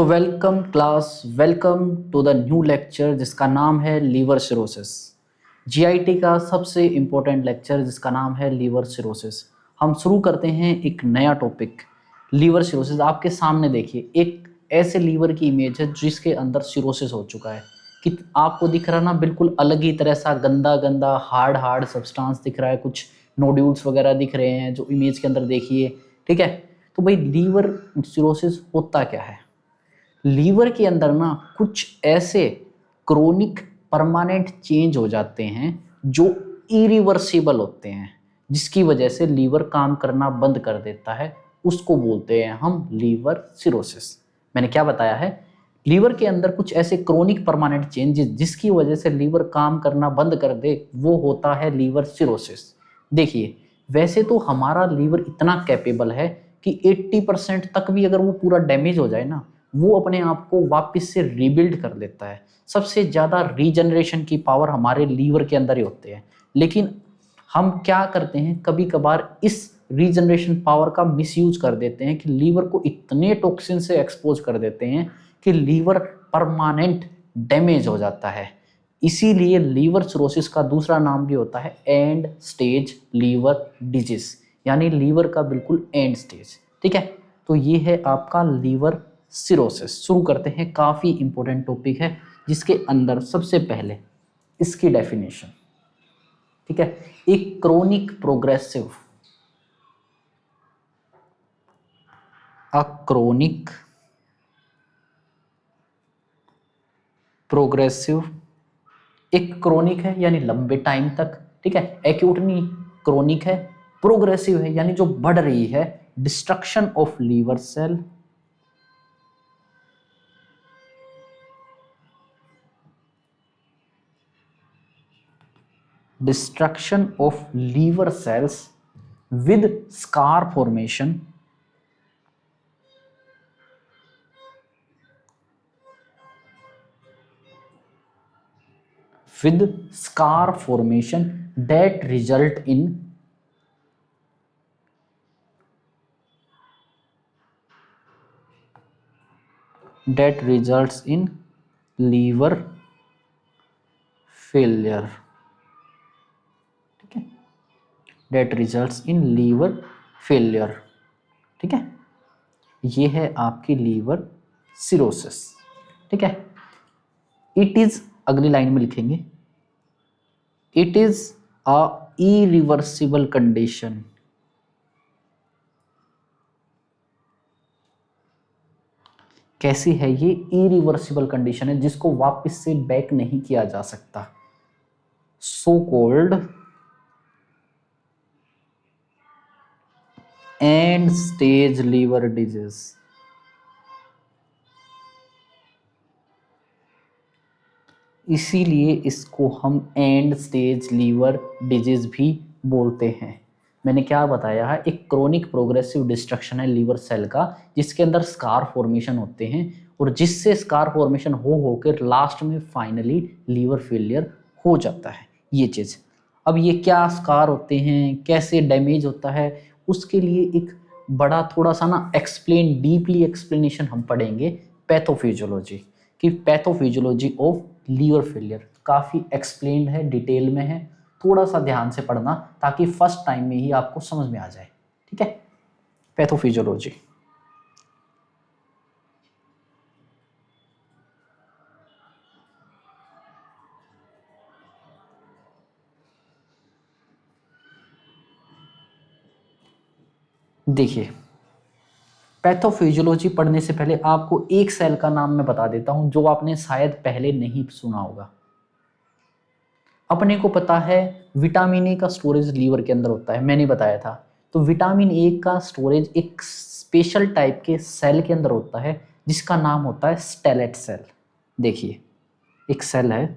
तो welcome class, welcome to the new lecture जिसका नाम है लीवर सिरोसिस। जीआईटी का सबसे इम्पोर्टेंट लेक्चर जिसका नाम है लीवर सिरोसिस। हम शुरू करते हैं एक नया टॉपिक, लीवर सिरोसिस। आपके सामने देखिए एक ऐसे लीवर की इमेज है जिसके अंदर सिरोसिस हो चुका है। कि आपको दिख रहा ना, बिल्कुल अलग ही तरह सा गंदा गंदा हार्ड सब्सटेंस दिख रहा है, कुछ नोड्यूल्स वगैरह दिख रहे हैं जो इमेज के अंदर देखिए। ठीक है, तो भाई लीवर सिरोसिस होता क्या है? लीवर के अंदर ना कुछ ऐसे क्रोनिक परमानेंट चेंज हो जाते हैं जो इरिवर्सिबल होते हैं, जिसकी वजह से लीवर काम करना बंद कर देता है। उसको बोलते हैं हम लीवर सिरोसिस। मैंने क्या बताया है? लीवर के अंदर कुछ ऐसे क्रोनिक परमानेंट चेंजेस जिसकी वजह से लीवर काम करना बंद कर दे, वो होता है लीवर सिरोसिस। देखिए, वैसे तो हमारा लीवर इतना कैपेबल है कि 80% तक भी अगर वो पूरा डैमेज हो जाए ना, वो अपने आप को वापस से रीबिल्ड कर लेता है। सबसे ज़्यादा रीजनरेशन की पावर हमारे लीवर के अंदर ही होते हैं। लेकिन हम क्या करते हैं, कभी कभार इस रीजनरेशन पावर का मिसयूज कर देते हैं कि लीवर को इतने टॉक्सिन से एक्सपोज कर देते हैं कि लीवर परमानेंट डैमेज हो जाता है। इसीलिए लीवर सिरोसिस का दूसरा नाम भी होता है एंड स्टेज लीवर डिजीज, यानी लीवर का बिल्कुल एंड स्टेज। ठीक है, तो ये है आपका लीवर सिरोसिस। शुरू करते हैं, काफ़ी इंपॉर्टेंट टॉपिक है जिसके अंदर सबसे पहले इसकी डेफिनेशन। ठीक है, एक क्रोनिक प्रोग्रेसिव, अ क्रोनिक प्रोग्रेसिव, एक क्रोनिक है यानी लंबे टाइम तक, ठीक है, एक्यूट नहीं, क्रोनिक है, प्रोग्रेसिव है यानी जो बढ़ रही है, destruction of liver cell, destruction of liver cells with scar formation, that result results in liver failure। ठीक है, that results in liver failure। ठीक है, ये है आपकी लीवर सिरोसिस। ठीक है, इट इज, अगली लाइन में लिखेंगे, it is a irreversible condition. कैसी है ये? इरिवर्सिबल कंडीशन है जिसको वापस से बैक नहीं किया जा सकता। So called end stage liver disease. इसीलिए इसको हम एंड स्टेज लीवर डिजीज भी बोलते हैं। मैंने क्या बताया है? एक क्रोनिक प्रोग्रेसिव डिस्ट्रक्शन है लीवर सेल का, जिसके अंदर स्कार फॉर्मेशन होते हैं और जिससे स्कार फॉर्मेशन होकर लास्ट में फाइनली लीवर फेलियर हो जाता है। ये चीज़, अब ये क्या स्कार होते हैं, कैसे डैमेज होता है, उसके लिए एक बड़ा थोड़ा सा ना डीपली एक्सप्लेनेशन हम पढ़ेंगे, पैथोफिजियोलॉजी की, पैथोफिजियोलॉजी ऑफ लीवर फेलियर। काफ़ी एक्सप्लेन्ड है, डिटेल में है, थोड़ा सा ध्यान से पढ़ना ताकि फर्स्ट टाइम में ही आपको समझ में आ जाए। ठीक है, पैथोफिजियोलॉजी। देखिए, पैथोफिजियोलॉजी पढ़ने से पहले आपको एक सेल का नाम मैं बता देता हूं जो आपने शायद पहले नहीं सुना होगा। अपने को पता है विटामिन ए का स्टोरेज लीवर के अंदर होता है, मैंने बताया था। तो विटामिन ए का स्टोरेज एक स्पेशल टाइप के सेल के अंदर होता है जिसका नाम होता है स्टेलेट सेल। देखिए, एक सेल है,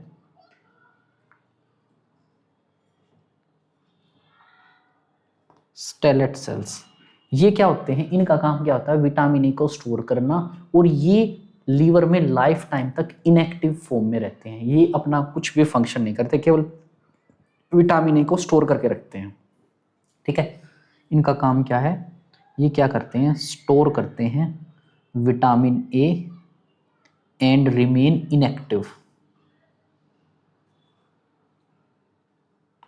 स्टेलेट सेल्स। ये क्या होते हैं? इनका काम क्या होता है? विटामिन ए को स्टोर करना, और ये लीवर में लाइफ टाइम तक इनएक्टिव फॉर्म में रहते हैं। ये अपना कुछ भी फंक्शन नहीं करते, केवल विटामिन ए को स्टोर करके रखते हैं। ठीक है, इनका काम क्या है? ये क्या करते हैं? स्टोर करते हैं vitamin A and remain inactive,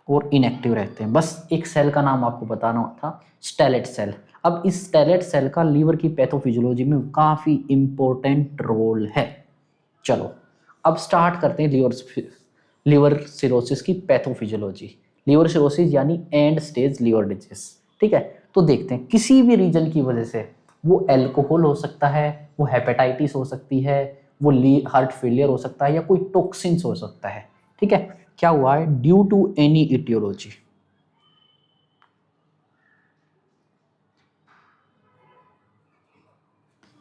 और इनएक्टिव रहते हैं। बस एक सेल का नाम आपको बताना था, स्टेलेट सेल। अब इस स्टेलेट सेल का लीवर की पैथोफिजियोलॉजी में काफ़ी इंपॉर्टेंट रोल है। चलो अब स्टार्ट करते हैं लीवर सिरोसिस की पैथोफिजियोलॉजी। लीवर सिरोसिस यानी एंड स्टेज लीवर डिजीज। ठीक है, तो देखते हैं किसी भी रीजन की वजह से, वो एल्कोहल हो सकता है, वो हेपेटाइटिस हो सकती है, वो हार्ट फेलियर हो सकता है, या कोई टॉक्सिन्स हो सकता है। ठीक है, क्या हुआ है, ड्यू टू एनी इटियोलॉजी,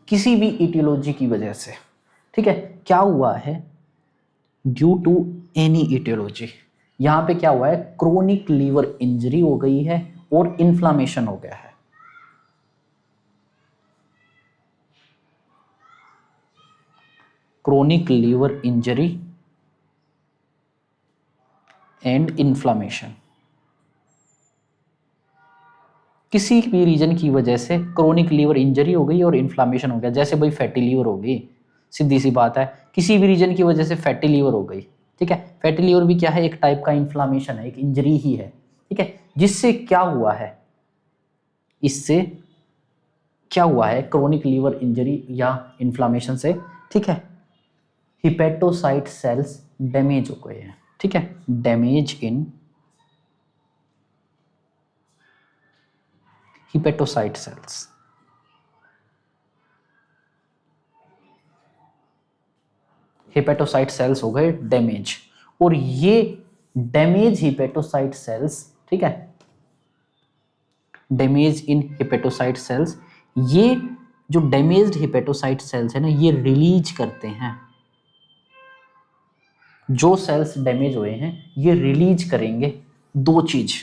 किसी भी इटियोलॉजी की वजह से। ठीक है, क्या हुआ है, ड्यू टू एनी इटियोलॉजी, यहां पे क्या हुआ है, क्रोनिक लीवर इंजरी हो गई है और इन्फ्लामेशन हो गया है। Chronic liver injury and inflammation, किसी भी रीजन की वजह से क्रोनिक लीवर इंजरी हो गई और इन्फ्लामेशन हो गया। जैसे भाई फैटी लीवर हो गई, सीधी सी बात है, किसी भी रीजन की वजह से फैटी लीवर हो गई। ठीक है, फैटी लीवर भी क्या है, एक टाइप का इन्फ्लामेशन है, एक इंजरी ही है। ठीक है, जिससे क्या हुआ है, इससे क्या हुआ है, क्रोनिक लीवर इंजरी या इन्फ्लामेशन से, ठीक है, हिपेटोसाइट सेल्स डैमेज हो गए हैं। ठीक है, damage in hepatocyte cells, hepatocyte cells हो गए डैमेज। और ये डैमेज हिपेटोसाइट सेल्स, ठीक है, डैमेज इन हिपेटोसाइट सेल्स, ये जो डैमेज्ड हिपेटोसाइट सेल्स है ना, ये रिलीज करते हैं, जो सेल्स डैमेज हुए हैं ये रिलीज करेंगे दो चीज।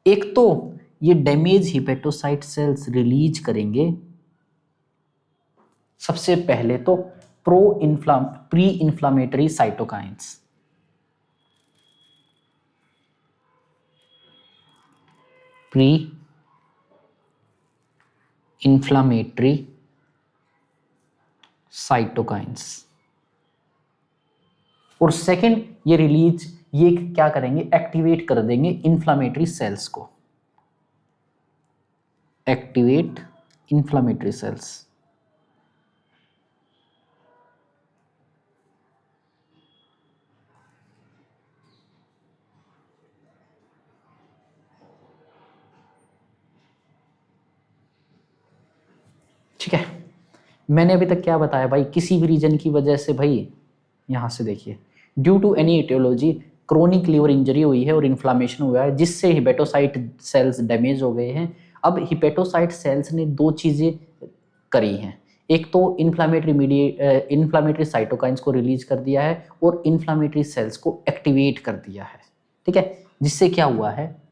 एक तो ये डैमेज हिपेटोसाइट सेल्स रिलीज करेंगे सबसे पहले तो pre inflammatory cytokines, pre inflammatory cytokines. और सेकंड, ये क्या करेंगे, एक्टिवेट कर देंगे इन्फ्लामेटरी सेल्स को, एक्टिवेट इन्फ्लामेटरी सेल्स। ठीक है, मैंने अभी तक क्या बताया भाई, किसी भी रीजन की वजह से, भाई यहां से देखिए, due to any etiology chronic liver injury हुई है और इन्फ्लामेशन हुआ है, जिससे हिपेटोसाइट सेल्स डैमेज हो गए हैं। अब हिपेटोसाइट सेल्स ने दो चीजें करी हैं, एक तो इन्फ्लामेटरी साइटोकाइंस को रिलीज कर दिया है और इन्फ्लामेटरी सेल्स को एक्टिवेट कर दिया है। ठीक है, जिससे क्या हुआ है,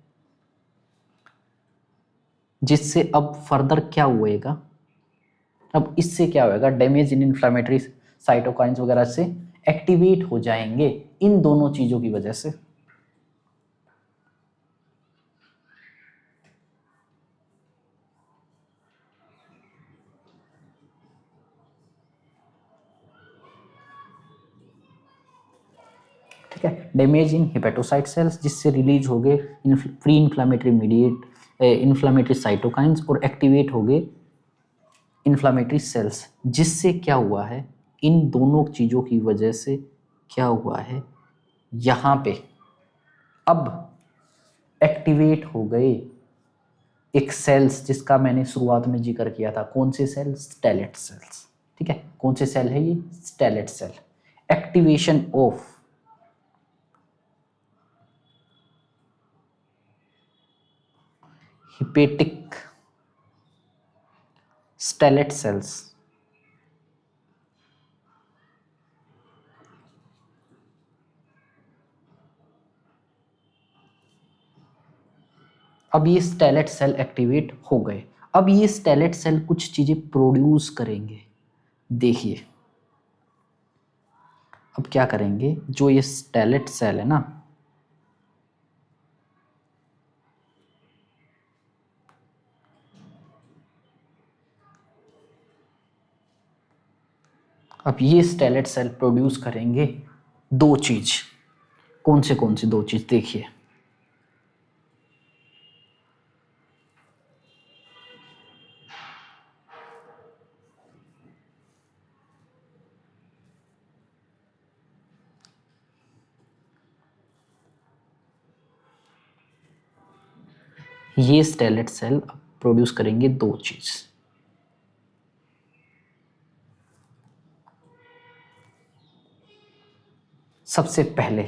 जिससे अब फर्दर क्या हुएगा, अब इससे क्या होगा, डैमेज इन इन्फ्लामेटरी साइटोकाइंस वगैरह से एक्टिवेट हो जाएंगे इन दोनों चीजों की वजह से। ठीक है, डैमेज इन हिपेटोसाइट सेल्स, जिससे रिलीज हो गए प्री इन्फ्लामेटरी साइटोकाइंस और एक्टिवेट हो गए इन्फ्लामेटरी सेल्स, जिससे क्या हुआ है, इन दोनों चीजों की वजह से क्या हुआ है, यहां पे अब एक्टिवेट हो गए एक सेल्स, जिसका मैंने शुरुआत में जिक्र किया था, कौन से सेल, स्टेलेट सेल्स। ठीक है, कौन से सेल है ये, stellate cell. Activation of hepatic stellate cells, अब ये स्टेलेट सेल एक्टिवेट हो गए। अब ये स्टेलेट सेल कुछ चीजें प्रोड्यूस करेंगे, देखिए अब क्या करेंगे, जो ये स्टेलेट सेल है ना, अब ये स्टेलेट सेल प्रोड्यूस करेंगे दो चीज, कौन सी दो चीज देखिए। ये स्टेलेट सेल प्रोड्यूस करेंगे दो चीज। सबसे पहले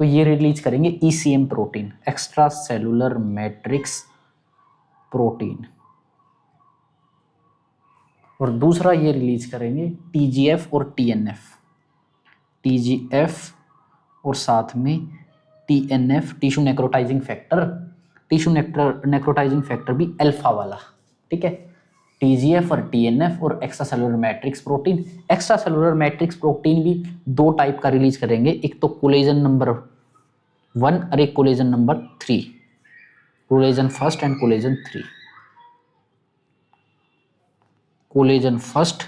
तो ये रिलीज करेंगे ECM protein, extracellular matrix protein, और दूसरा ये रिलीज करेंगे टीजीएफ और टीएनएफ। टीजीएफ और साथ में TNF, tissue necrotizing factor, tissue necrotizing factor भी अल्फा वाला, ठीक है। टीजीएफ और टीएनएफ और extracellular matrix protein. Extracellular matrix protein भी दो टाइप का रिलीज करेंगे, एक तो कोलेजन नंबर 1 और एक collagen number 3, collagen first and collagen 3, collagen first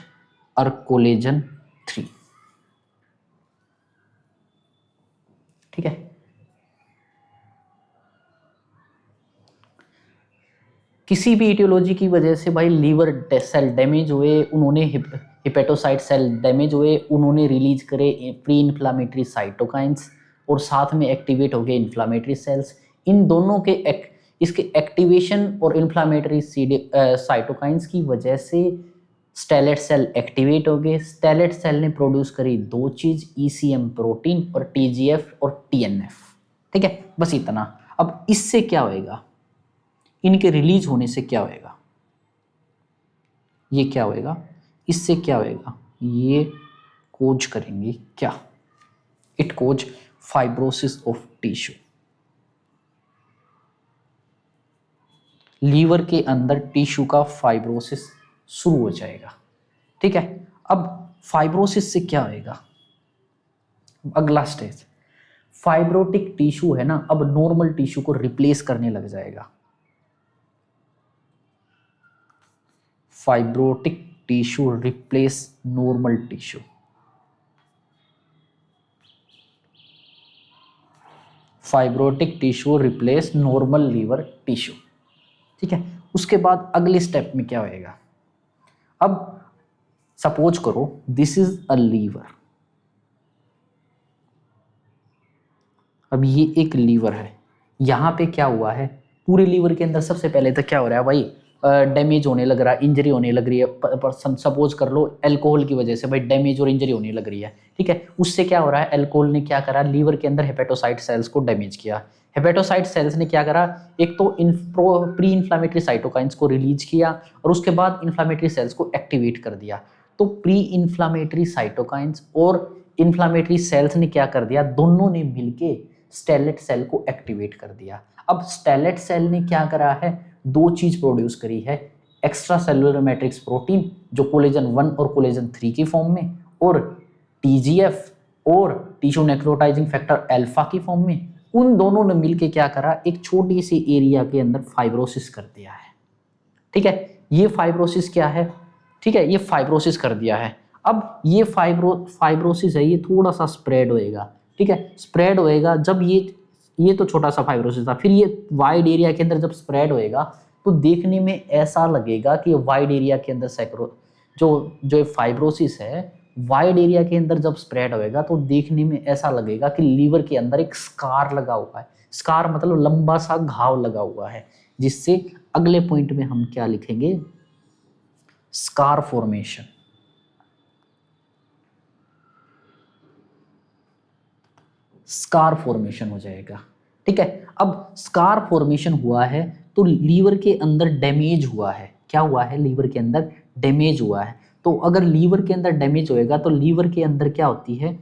और कोलेजन 3, ठीक है। किसी भी इटियोलॉजी की वजह से भाई लीवर सेल डैमेज हुए, उन्होंने हिपेटोसाइट सेल डैमेज हुए, उन्होंने रिलीज करे प्री इन्फ्लामेटरी साइटोकाइंस और साथ में एक्टिवेट हो गए इन्फ्लामेटरी सेल्स। इन दोनों के इसके एक्टिवेशन और इन्फ्लामेटरी साइटोकाइंस की वजह से स्टेलेट सेल एक्टिवेट हो गए। स्टेलेट सेल ने प्रोड्यूस करी दो चीज, ईसीएम प्रोटीन और टीजीएफ और टीएनएफ, ठीक है। बस इतना। अब इससे क्या होएगा, इनके रिलीज होने से क्या होएगा, ये क्या होएगा, इससे क्या होएगा, ये कोज करेंगे क्या, it cause fibrosis of tissue. Liver के अंदर टिश्यू का फाइब्रोसिस शुरू हो जाएगा, ठीक है। अब फाइब्रोसिस से क्या होएगा, अगला स्टेज, फाइब्रोटिक टिश्यू है ना, अब नॉर्मल टिश्यू को रिप्लेस करने लग जाएगा। Fibrotic tissue replace normal tissue, fibrotic tissue replace normal liver tissue, ठीक है। उसके बाद अगले स्टेप में क्या होएगा, अब सपोज करो दिस इज अ लीवर, अब ये एक लीवर है, यहां पे क्या हुआ है, पूरे लीवर के अंदर सबसे पहले तो क्या हो रहा है भाई, डैमेज होने लग रहा है, इंजरी होने लग रही है। सपोज कर लो अल्कोहल की वजह से भाई डैमेज और इंजरी होने लग रही है, ठीक है। उससे क्या हो रहा है, अल्कोहल ने क्या करा, लीवर के अंदर हेपेटोसाइट सेल्स को डैमेज किया। हेपेटोसाइट सेल्स ने क्या करा, एक तो प्री इन्फ्लामेटरी साइटोकाइंस को रिलीज किया और उसके बाद इन्फ्लामेटरी सेल्स को एक्टिवेट कर दिया। तो प्री इन्फ्लामेटरी साइटोकाइंस और इन्फ्लामेटरी सेल्स ने क्या कर दिया, दोनों ने मिलके स्टेलेट सेल को एक्टिवेट कर दिया। अब स्टेलेट सेल ने क्या करा है, दो चीज प्रोड्यूस करी है, एक्स्ट्रा सेलुलर मैट्रिक्स प्रोटीन जो कोलेजन 1 और कोलेजन 3 की फॉर्म में, और टीजीएफ और टिश्यू नेक्रोटाइजिंग फैक्टर अल्फा की फॉर्म में। उन दोनों ने मिलकर क्या करा, एक छोटी सी एरिया के अंदर फाइब्रोसिस कर दिया है, ठीक है। ये फाइब्रोसिस क्या है, ठीक है, ये फाइब्रोसिस कर दिया है। अब ये फाइब्रोसिस है, ये थोड़ा सा स्प्रेड होएगा, ठीक है। स्प्रेड होएगा जब ये तो छोटा सा फाइब्रोसिस था, फिर ये वाइड एरिया के अंदर जब स्प्रेड होएगा तो देखने में ऐसा लगेगा कि वाइड एरिया के अंदर जो फाइब्रोसिस है वाइड एरिया के अंदर जब स्प्रेड होएगा तो देखने में ऐसा लगेगा कि लीवर के अंदर एक स्कार लगा हुआ है। स्कार मतलब लंबा सा घाव लगा हुआ है, जिससे अगले पॉइंट में हम क्या लिखेंगे, स्कार फॉर्मेशन। स्कार फॉर्मेशन हो जाएगा, ठीक है। अब स्कार फॉर्मेशन हुआ है तो लीवर के अंदर डैमेज हुआ है, क्या हुआ है, लीवर के अंदर डैमेज हुआ है। तो अगर लीवर के अंदर डैमेज होएगा तो लीवर के अंदर क्या होती है,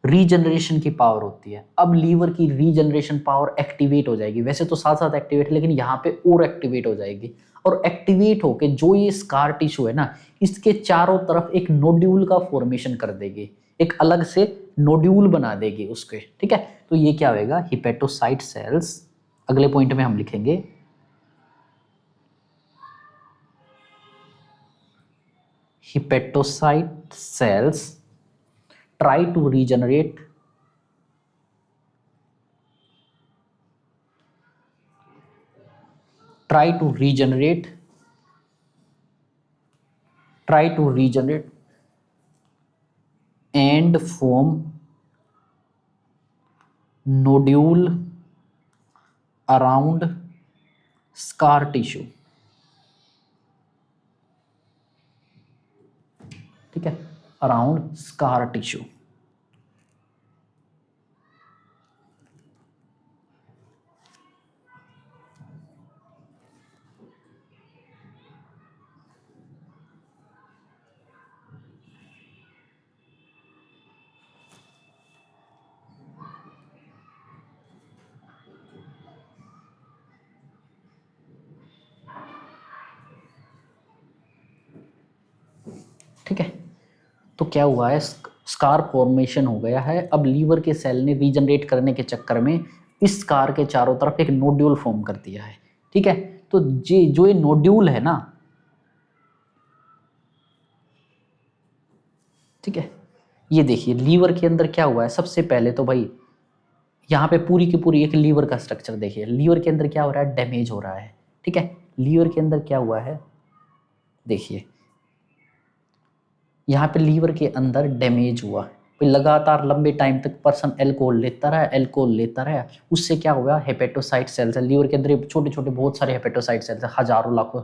रीजनरेशन की पावर होती है। अब लीवर की रीजनरेशन पावर एक्टिवेट हो जाएगी, वैसे तो साथ साथ एक्टिवेट है लेकिन यहाँ पे और एक्टिवेट हो जाएगी, और एक्टिवेट होके जो ये स्कार टिश्यू है ना, इसके चारों तरफ एक नोड्यूल का फॉर्मेशन कर देगी, एक अलग से नोड्यूल बना देगी उसके, ठीक है। तो ये क्या होएगा, हिपेटोसाइट सेल्स, अगले पॉइंट में हम लिखेंगे hepatocyte cells try to regenerate try to regenerate and form nodule around scar tissue. ठीक है, अराउंड स्कार टिश्यू. ठीक है, तो क्या हुआ है, स्कार फॉर्मेशन हो गया है. अब लीवर के सेल ने रीजनरेट करने के चक्कर में इस स्कार के चारों तरफ एक नोड्यूल फॉर्म कर दिया है. ठीक है, तो जो ये नोड्यूल है ना, ठीक है, ये देखिए लीवर के अंदर क्या हुआ है. सबसे पहले तो भाई यहाँ पे पूरी की पूरी एक लीवर का स्ट्रक्चर देखिए. लीवर के अंदर क्या हो रहा है, डैमेज हो रहा है. ठीक है, लीवर के अंदर क्या हुआ है, देखिए यहाँ पे लीवर के अंदर डैमेज हुआ. लगातार लंबे टाइम तक पर्सन एल्कोहल लेता रहा, उससे क्या हुआ, हेपेटोसाइट सेल्स है लीवर के अंदर, छोटे छोटे बहुत सारे हेपेटोसाइट सेल्स है, हजारों लाखों.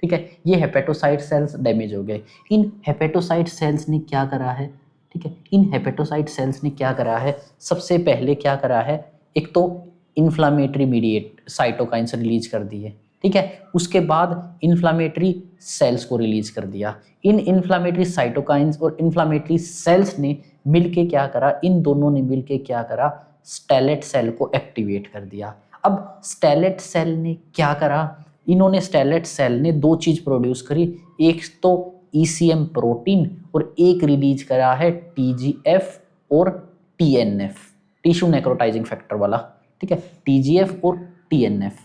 ठीक है, ये हेपेटोसाइट सेल्स डैमेज हो गए. इन हेपेटोसाइट सेल्स ने क्या करा है, ठीक है, इन हेपेटोसाइट सेल्स ने क्या करा है, सबसे पहले क्या करा है, एक तो इन्फ्लामेटरी मीडिएट साइटोकाइंस रिलीज कर दिए. ठीक है, उसके बाद इन्फ्लामेटरी सेल्स को रिलीज कर दिया. इन इन्फ्लामेटरी साइटोकाइंस और इन्फ्लामेटरी सेल्स ने मिलके क्या करा, इन दोनों ने मिलके क्या करा, स्टेलेट सेल को एक्टिवेट कर दिया. अब स्टेलेट सेल ने क्या करा, इन्होंने स्टेलेट सेल ने दो चीज प्रोड्यूस करी. एक तो ईसीएम प्रोटीन और एक रिलीज करा है टीजीएफ और टीएनएफ, टिश्यू नेक्रोटाइजिंग फैक्टर वाला. ठीक है, टीजीएफ और टीएनएफ,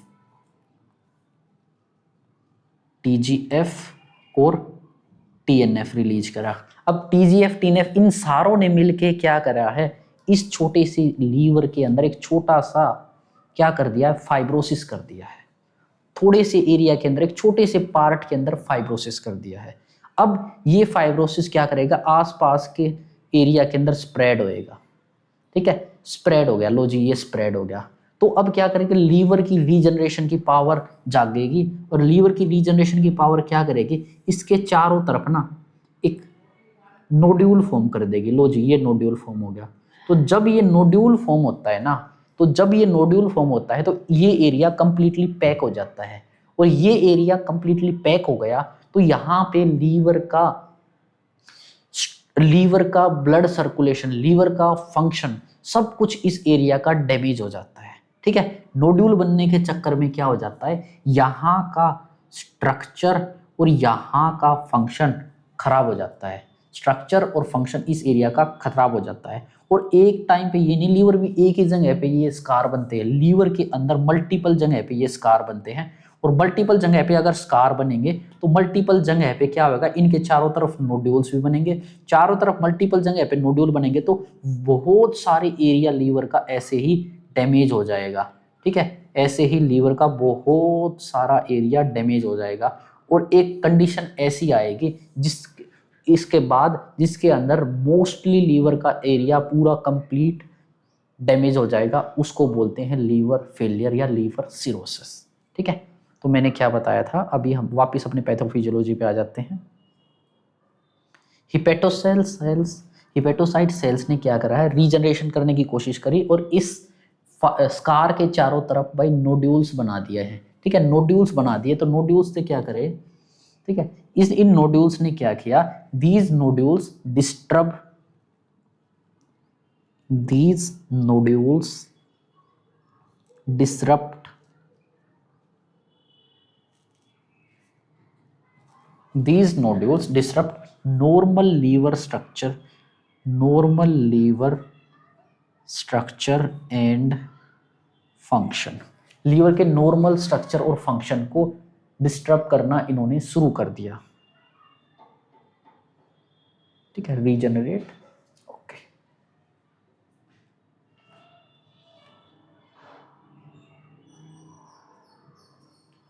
टीजीएफ और टीएनएफ रिलीज करा. अब टीजीएफ टीएनएफ इन सारों ने मिलके क्या करा है, इस छोटे सी लीवर के अंदर एक छोटा सा क्या कर दिया है, फाइब्रोसिस कर दिया है. थोड़े से एरिया के अंदर, एक छोटे से पार्ट के अंदर फाइब्रोसिस कर दिया है. अब ये फाइब्रोसिस क्या करेगा, आसपास के एरिया के अंदर स्प्रेड होएगा. ठीक है, स्प्रेड हो गया, लो जी ये स्प्रेड हो गया. तो अब क्या करेंगे, लीवर की रीजनरेशन की पावर जागेगी, और लीवर की रीजनरेशन की पावर क्या करेगी, इसके चारों तरफ ना एक नोड्यूल फॉर्म कर देगी. लो जी ये नोड्यूल फॉर्म हो गया. तो जब ये नोड्यूल फॉर्म होता है ना, तो ये एरिया कंप्लीटली पैक हो जाता है. और ये एरिया कंप्लीटली पैक हो गया तो यहाँ पे लीवर का ब्लड सर्कुलेशन, लीवर का फंक्शन, सब कुछ इस एरिया का डैमेज हो जाता है. ठीक है, नोड्यूल बनने के चक्कर में क्या हो जाता है, यहाँ का स्ट्रक्चर और यहाँ का फंक्शन खराब हो जाता है. स्ट्रक्चर और फंक्शन इस एरिया का खराब हो जाता है. और एक टाइम पे ये नहीं, लीवर भी एक ही जगह पे ये स्कार बनते हैं. लीवर के अंदर मल्टीपल जगह पे ये स्कार बनते हैं, और मल्टीपल जगह पे अगर स्कार बनेंगे तो मल्टीपल जगह पे क्या होगा, इनके चारों तरफ नोड्यूल्स भी बनेंगे. चारों तरफ मल्टीपल जगह पे नोड्यूल बनेंगे तो बहुत सारे एरिया लीवर का ऐसे ही डैमेज हो जाएगा. ठीक है, ऐसे ही लीवर का बहुत सारा एरिया डैमेज हो जाएगा. और एक कंडीशन ऐसी आएगी जिसके अंदर मोस्टली लीवर का एरिया पूरा कंप्लीट डैमेज हो जाएगा, उसको बोलते हैं लीवर फेलियर या लीवर सिरोसिस. ठीक है, तो मैंने क्या बताया था, अभी हम वापस अपने पैथोफिजियोलॉजी पे आ जाते हैं. हिपेटोसाइट सेल्स ने क्या करा है, रीजनरेशन करने की कोशिश करी और इस स्कार के चारों तरफ भाई नोड्यूल्स बना दिए हैं. ठीक है, नोड्यूल्स बना दिए, तो नोड्यूल्स से क्या करे, ठीक है, इन नोड्यूल्स ने क्या किया, these nodules disrupt normal liver structure and function. Liver के नॉर्मल स्ट्रक्चर और फंक्शन को डिस्टर्ब करना इन्होंने शुरू कर दिया. ठीक है, रीजनरेट। ओके,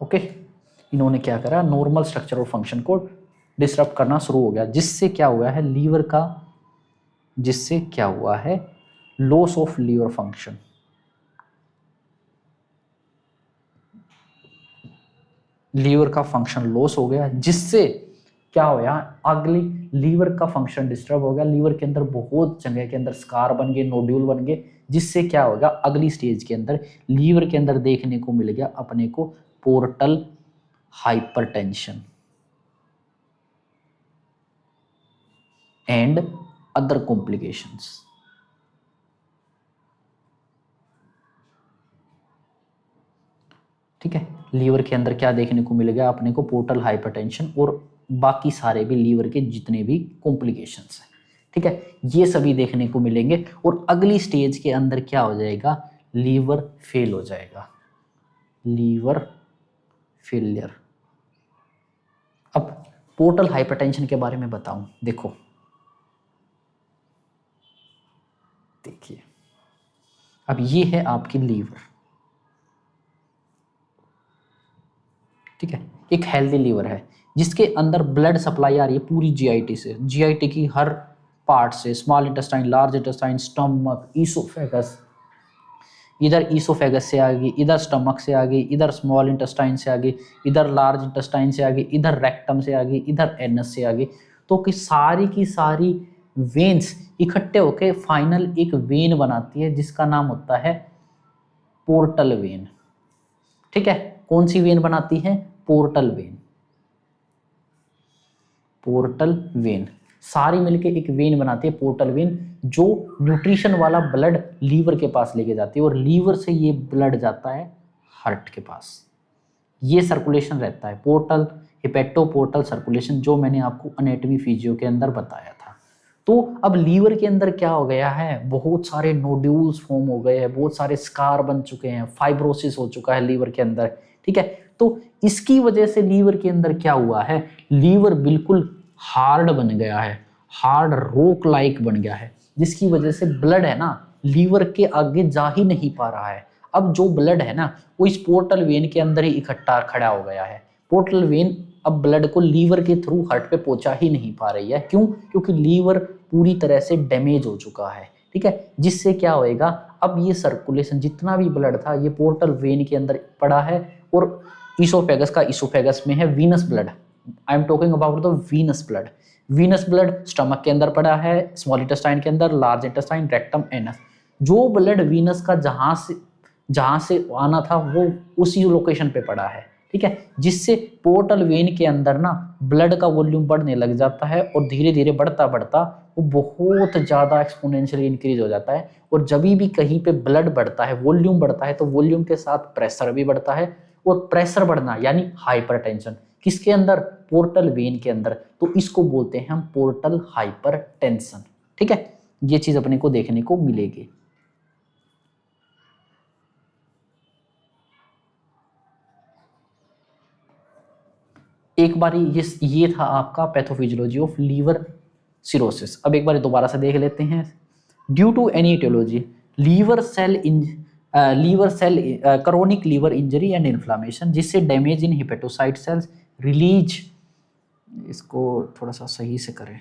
ओके, इन्होंने क्या करा, नॉर्मल स्ट्रक्चर और फंक्शन को डिस्टर्ब करना शुरू हो गया, जिससे क्या हुआ है लीवर का, जिससे क्या हुआ है loss of liver function. Liver का फंक्शन लॉस हो गया, जिससे क्या हो गया, अगली लीवर का फंक्शन डिस्टर्ब हो गया, लीवर के अंदर बहुत जगह के अंदर स्कार बन गए, नोड्यूल बन गए, जिससे क्या होगा अगली स्टेज के अंदर लीवर के अंदर देखने को मिल गया अपने को portal hypertension and other complications. ठीक है, लीवर के अंदर क्या देखने को मिल गया अपने को, पोर्टल हाइपरटेंशन और बाकी सारे भी लीवर के जितने भी कॉम्प्लिकेशंस हैं। ठीक है, ये सभी देखने को मिलेंगे और अगली स्टेज के अंदर क्या हो जाएगा, लीवर फेल हो जाएगा, लीवर फेलियर। अब पोर्टल हाइपरटेंशन के बारे में बताऊं, देखो देखिए, अब ये है आपकी लीवर, ठीक है, एक हेल्दी लीवर है जिसके अंदर ब्लड सप्लाई आ रही है पूरी जीआईटी से, जीआईटी की हर पार्ट से, small intestine, large intestine, stomach, oesophagus, इधर ईसोफेगस से आ गई, इधर स्टमक से आ गई, इधर स्मॉल इंटेस्टाइन से आ गई, इधर लार्ज इंटेस्टाइन से आ गई, इधर रेक्टम से आ गई, इधर एनस से आ गई। तो कि सारी की सारी वेन्स इकट्ठे होके फाइनल एक वेन बनाती है जिसका नाम होता है पोर्टल वेन। ठीक है, कौन सी वेन बनाती है, पोर्टल वेन, पोर्टल वेन, सारी मिलके एक वेन बनाती है पोर्टल वेन, जो न्यूट्रिशन वाला ब्लड लीवर के पास लेके जाती है और लीवर से ये ब्लड जाता है हार्ट के पास। ये सर्कुलेशन रहता है पोर्टल हिपेटो पोर्टल सर्कुलेशन, जो मैंने आपको एनाटॉमी फिजियो के अंदर बताया था। तो अब लीवर के अंदर क्या हो गया है, बहुत सारे नोड्यूल्स फॉर्म हो गए हैं, बहुत सारे स्कार बन चुके हैं, फाइब्रोसिस हो चुका है लीवर के अंदर। ठीक है, तो इसकी वजह से लीवर के अंदर क्या हुआ है, लीवर बिल्कुल हार्ड बन गया है, हार्ड रॉक लाइक बन गया है, जिसकी वजह से ब्लड है ना लीवर के आगे जा ही नहीं पा रहा है। अब जो ब्लड है ना वो इस पोर्टल वेन के अंदर ही इकट्ठा खड़ा हो गया है। पोर्टल वेन अब ब्लड को लीवर के थ्रू हार्ट पे पहुंचा ही नहीं पा रही है। क्यों? क्योंकि लीवर पूरी तरह से डैमेज हो चुका है। ठीक है, जिससे क्या होएगा, अब ये सर्कुलेशन जितना भी ब्लड था ये पोर्टल वेन के अंदर पड़ा है और ईसोफेगस का, ईसोफेगस में है venous blood, I am talking about the venous blood. Venous blood stomach के अंदर पड़ा है, स्मॉल इंटेस्टाइन के अंदर, लार्ज इंटेस्टाइन, रेक्टम, एनस। जो ब्लड वीनस का जहां से आना था वो उसी लोकेशन पे पड़ा है। ठीक है, जिससे पोर्टल वेन के अंदर ना ब्लड का वॉल्यूम बढ़ने लग जाता है और धीरे धीरे बढ़ता बढ़ता वो बहुत ज़्यादा एक्सपोनेंशियली इंक्रीज हो जाता है। और जब भी कहीं पे ब्लड बढ़ता है, वॉल्यूम बढ़ता है, तो वॉल्यूम के साथ प्रेशर भी बढ़ता है और प्रेशर बढ़ना यानी हाइपरटेंशन किसके अंदर, पोर्टल वेन के अंदर। तो इसको बोलते हैं हम पोर्टल हाइपरटेंशन। ठीक है, ये चीज अपने को देखने को मिलेगी। एक बार ये था आपका पैथोफिजियोलॉजी ऑफ लीवर सिरोसिस। अब एक बार दोबारा से देख लेते हैं। Due to any etiology liver cell chronic liver injury and inflammation, जिससे damage in hepatocyte cells release, इसको थोड़ा सा सही से करें,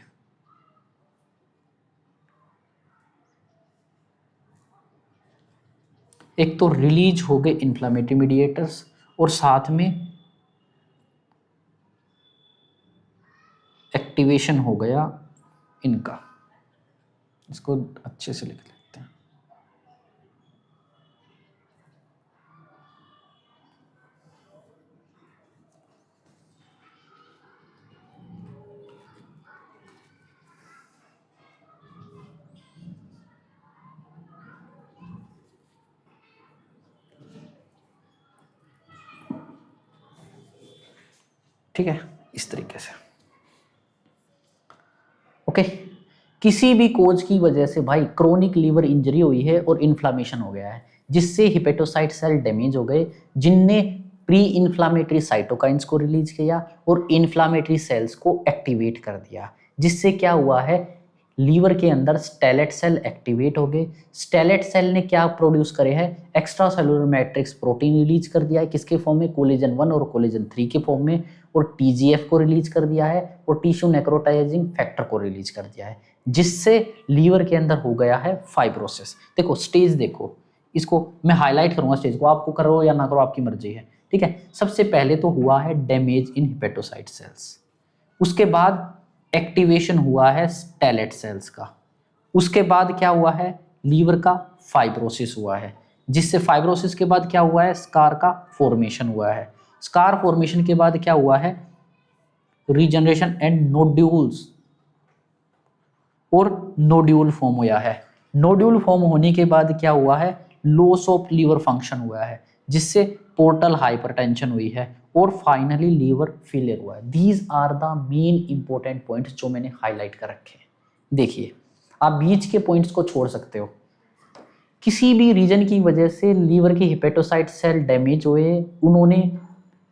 एक तो रिलीज हो गए इन्फ्लामेटरी मीडिएटर्स और साथ में एक्टिवेशन हो गया इनका। इसको अच्छे से लिख लेते हैं। ठीक है, इस तरीके से। ओके, किसी भी कोज की वजह से भाई क्रोनिक लीवर इंजरी हुई है और इन्फ्लामेशन हो गया है, जिससे हिपेटोसाइट सेल डैमेज हो गए, जिनने प्री इन्फ्लामेटरी साइटोकाइंस को रिलीज किया और इन्फ्लामेटरी सेल्स को एक्टिवेट कर दिया, जिससे क्या हुआ है, लीवर के अंदर स्टेलेट सेल एक्टिवेट हो गए। स्टेलेट सेल ने क्या प्रोड्यूस करे है, extra cellular matrix protein release कर दिया है, किसके फॉर्म में, कोलेजन 1 और कोलेजन 3 के फॉर्म में, और टीजीएफ को रिलीज कर दिया है, और टिश्यू नेक्रोटाइजिंग फैक्टर को रिलीज कर दिया है, जिससे लीवर के अंदर हो गया है फाइब्रोसिस। देखो स्टेज, देखो इसको मैं हाईलाइट करूंगा स्टेज को, आपको करो या ना करो आपकी मर्जी है, ठीक है। सबसे पहले तो हुआ है डैमेज इन हिपेटोसाइट सेल्स, उसके बाद एक्टिवेशन हुआ है स्टेलेट सेल्स का, उसके बाद क्या हुआ है, लीवर का फाइब्रोसिस हुआ है, जिससे फाइब्रोसिस के बाद क्या हुआ है, स्कार का फॉर्मेशन हुआ है, स्कार फॉर्मेशन के बाद क्या हुआ है, रीजनरेशन एंड नोड्यूल्स, और नोड्यूल फॉर्म हुआ है। नोड्यूल फॉर्म होने के बाद क्या हुआ है, लॉस ऑफ लीवर फंक्शन हुआ है, जिससे पोर्टल हाइपरटेंशन हुई है, और फाइनली लीवर फेलियर हुआ है। These are the main important points जो मैंने हाईलाइट कर रखे हैं। देखिए आप बीच के पॉइंट्स को छोड़ सकते हो। किसी भी रीजन की वजह से लीवर के हिपेटोसाइट सेल डैमेज हुए, उन्होंने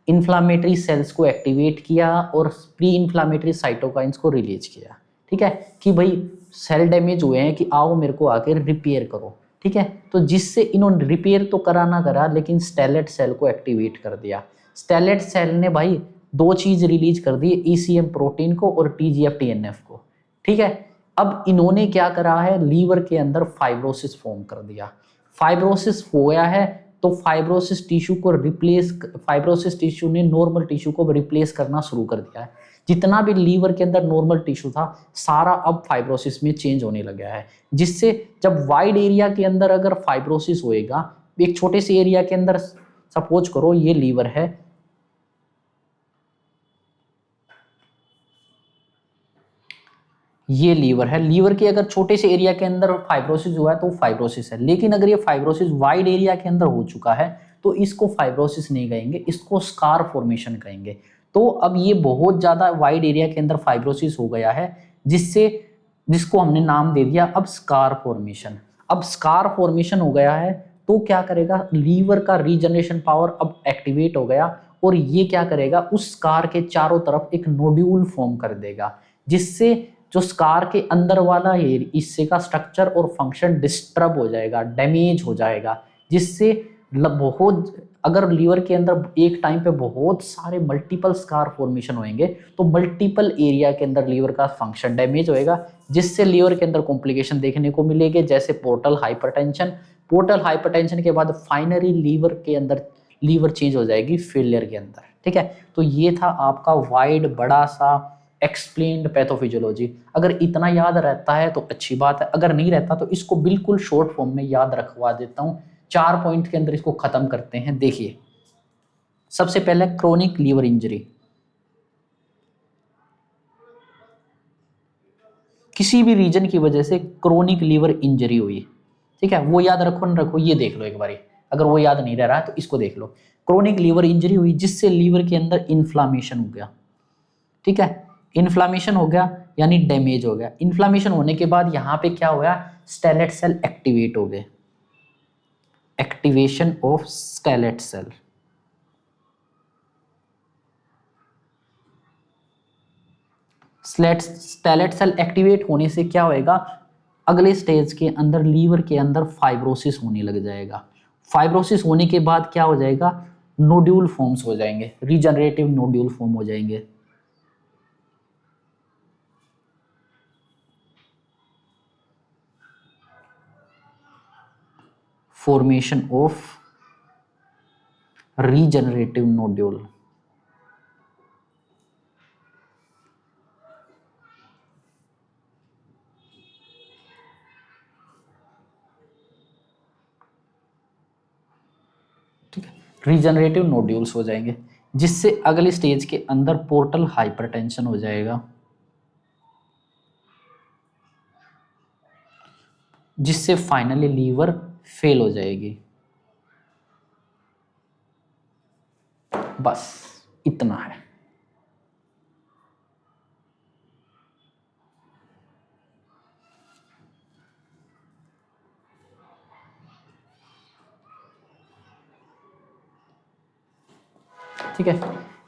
इन्फ्लामेटरी सेल्स को एक्टिवेट किया और प्री इन्फ्लामेटरी साइटोकाइंस को रिलीज किया, ठीक है, कि भाई सेल डैमेज हुए हैं कि आओ मेरे को आकर रिपेयर करो, ठीक है। तो जिससे इन्होंने रिपेयर तो करा ना करा, लेकिन स्टेलेट सेल को एक्टिवेट कर दिया। स्टेलेट सेल ने भाई दो चीज रिलीज कर दी, ईसीएम प्रोटीन को और टीजीएफ टीएनएफ को, ठीक है। अब इन्होंने क्या करा है, लीवर के अंदर फाइब्रोसिस फॉर्म कर दिया। फाइब्रोसिस हो गया है तो फाइब्रोसिस टिश्यू को रिप्लेस, फाइब्रोसिस टिश्यू ने नॉर्मल टिश्यू को रिप्लेस करना शुरू कर दिया है। जितना भी लीवर के अंदर नॉर्मल टिश्यू था सारा अब फाइब्रोसिस में चेंज होने लग गया है, जिससे जब वाइड एरिया के अंदर अगर फाइब्रोसिस होएगा, एक छोटे से एरिया के अंदर, सपोज करो ये लीवर है, ये लीवर है, लीवर के अगर छोटे से एरिया के अंदर फाइब्रोसिस हुआ है तो फाइब्रोसिस है। लेकिन अगर ये फाइब्रोसिस वाइड एरिया के अंदर हो चुका है तो इसको फाइब्रोसिस नहीं कहेंगे, इसको स्कार फॉर्मेशन कहेंगे। तो अब ये बहुत ज्यादा वाइड एरिया के अंदर फाइब्रोसिस हो गया है, जिससे जिसको हमने नाम दे दिया अब स्कार फॉर्मेशन। अब स्कार फॉर्मेशन हो गया है तो क्या करेगा, लीवर का रीजनरेशन पावर अब एक्टिवेट हो गया, और ये क्या करेगा, उस स्कार के चारों तरफ एक नोड्यूल फॉर्म कर देगा, जिससे जो स्कार के अंदर वाला हिस्से का स्ट्रक्चर और फंक्शन डिस्टर्ब हो जाएगा, डैमेज हो जाएगा, जिससे बहुत, अगर लीवर के अंदर एक टाइम पे बहुत सारे मल्टीपल स्कार फॉर्मेशन होंगे तो मल्टीपल एरिया के अंदर लीवर का फंक्शन डैमेज होएगा, जिससे लीवर के अंदर कॉम्प्लिकेशन देखने को मिलेंगे, जैसे पोर्टल हाइपरटेंशन। पोर्टल हाइपरटेंशन के बाद फाइनली लीवर के अंदर लीवर चेंज हो जाएगी फेलियर के अंदर, ठीक है। तो ये था आपका वाइड बड़ा सा एक्सप्लेन्ड पैथोफिजियोलॉजी। अगर इतना याद रहता है तो अच्छी बात है, अगर नहीं रहता तो इसको बिल्कुल शॉर्ट फॉर्म में याद रखवा देता हूँ। 4 पॉइंट के अंदर इसको खत्म करते हैं। देखिए सबसे पहले क्रोनिक लीवर इंजरी, किसी भी रीजन की वजह से क्रोनिक लीवर इंजरी हुई, ठीक है, वो याद रखो ना रखो ये देख लो एक बारी, अगर वो याद नहीं रह रहा है तो इसको देख लो। क्रोनिक लीवर इंजरी हुई जिससे लीवर के अंदर इन्फ्लामेशन हो गया, ठीक है, इन्फ्लामेशन हो गया यानी डैमेज हो गया। इन्फ्लामेशन होने के बाद यहाँ पे क्या हुआ, स्टेलेट सेल एक्टिवेट हो गए, activation of stellate cell. Stellate cell activate होने से क्या होएगा, अगले स्टेज के अंदर लीवर के अंदर फाइब्रोसिस होने लग जाएगा। फाइब्रोसिस होने के बाद क्या हो जाएगा, नोड्यूल फॉर्म्स हो जाएंगे, रीजनरेटिव नोड्यूल फॉर्म हो जाएंगे। फॉर्मेशन ऑफ रीजनरेटिव नोड्यूल, ठीक है, रीजनरेटिव नोड्यूल्स हो जाएंगे, जिससे अगले स्टेज के अंदर पोर्टल हाइपरटेंशन हो जाएगा, जिससे फाइनली लीवर फेल हो जाएगी। बस इतना है। ठीक है,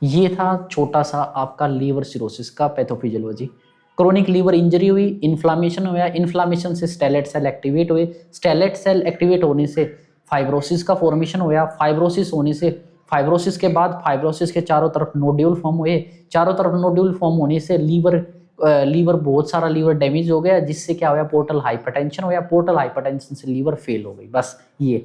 ये था छोटा सा आपका लीवर सिरोसिस का पैथोफिजियोलॉजी। क्रोनिक लीवर इंजरी हुई, इन्फ्लामेशन हुआ, इन्फ्लामेशन से स्टेलेट सेल एक्टिवेट हुए, स्टेलेट सेल एक्टिवेट होने से फाइब्रोसिस का फॉर्मेशन हुआ, फाइब्रोसिस होने से फाइब्रोसिस के बाद फाइब्रोसिस के चारों तरफ नोड्यूल फॉर्म हुए, चारों तरफ नोड्यूल फॉर्म होने से लीवर बहुत सारा लीवर डैमेज हो गया, जिससे क्या हुआ, पोर्टल हाइपरटेंशन हो गया, पोर्टल हाइपरटेंशन से लीवर फेल हो गई। बस ये,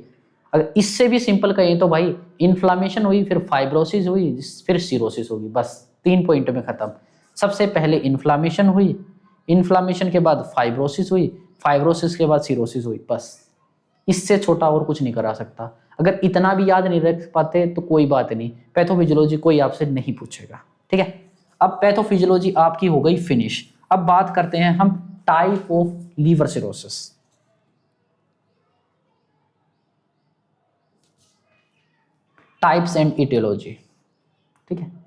अगर इससे भी सिंपल कहें तो भाई इन्फ्लामेशन हुई, फिर फाइब्रोसिस हुई, फिर सिरोसिस होगी, बस 3 पॉइंट में खत्म। सबसे पहले इन्फ्लामेशन हुई, इन्फ्लामेशन के बाद फाइब्रोसिस हुई, फाइब्रोसिस के बाद सिरोसिस हुई, बस इससे छोटा और कुछ नहीं करा सकता। अगर इतना भी याद नहीं रख पाते तो कोई बात नहीं, पैथोफिजियोलॉजी कोई आपसे नहीं पूछेगा, ठीक है। अब पैथोफिजियोलॉजी आपकी हो गई फिनिश। अब बात करते हैं हम type of liver cirrhosis. Types and etiology, ठीक है।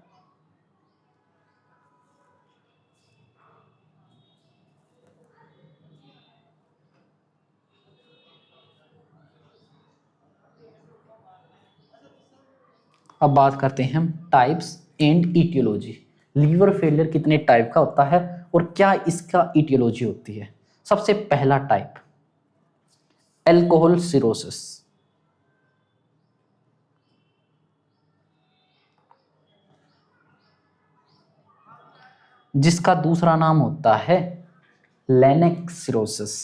अब बात करते हैं हम types and etiology. Liver failure कितने टाइप का होता है और क्या इसका इटियोलॉजी होती है। सबसे पहला टाइप अल्कोहल सिरोसिस, जिसका दूसरा नाम होता है लेनेक सिरोसिस।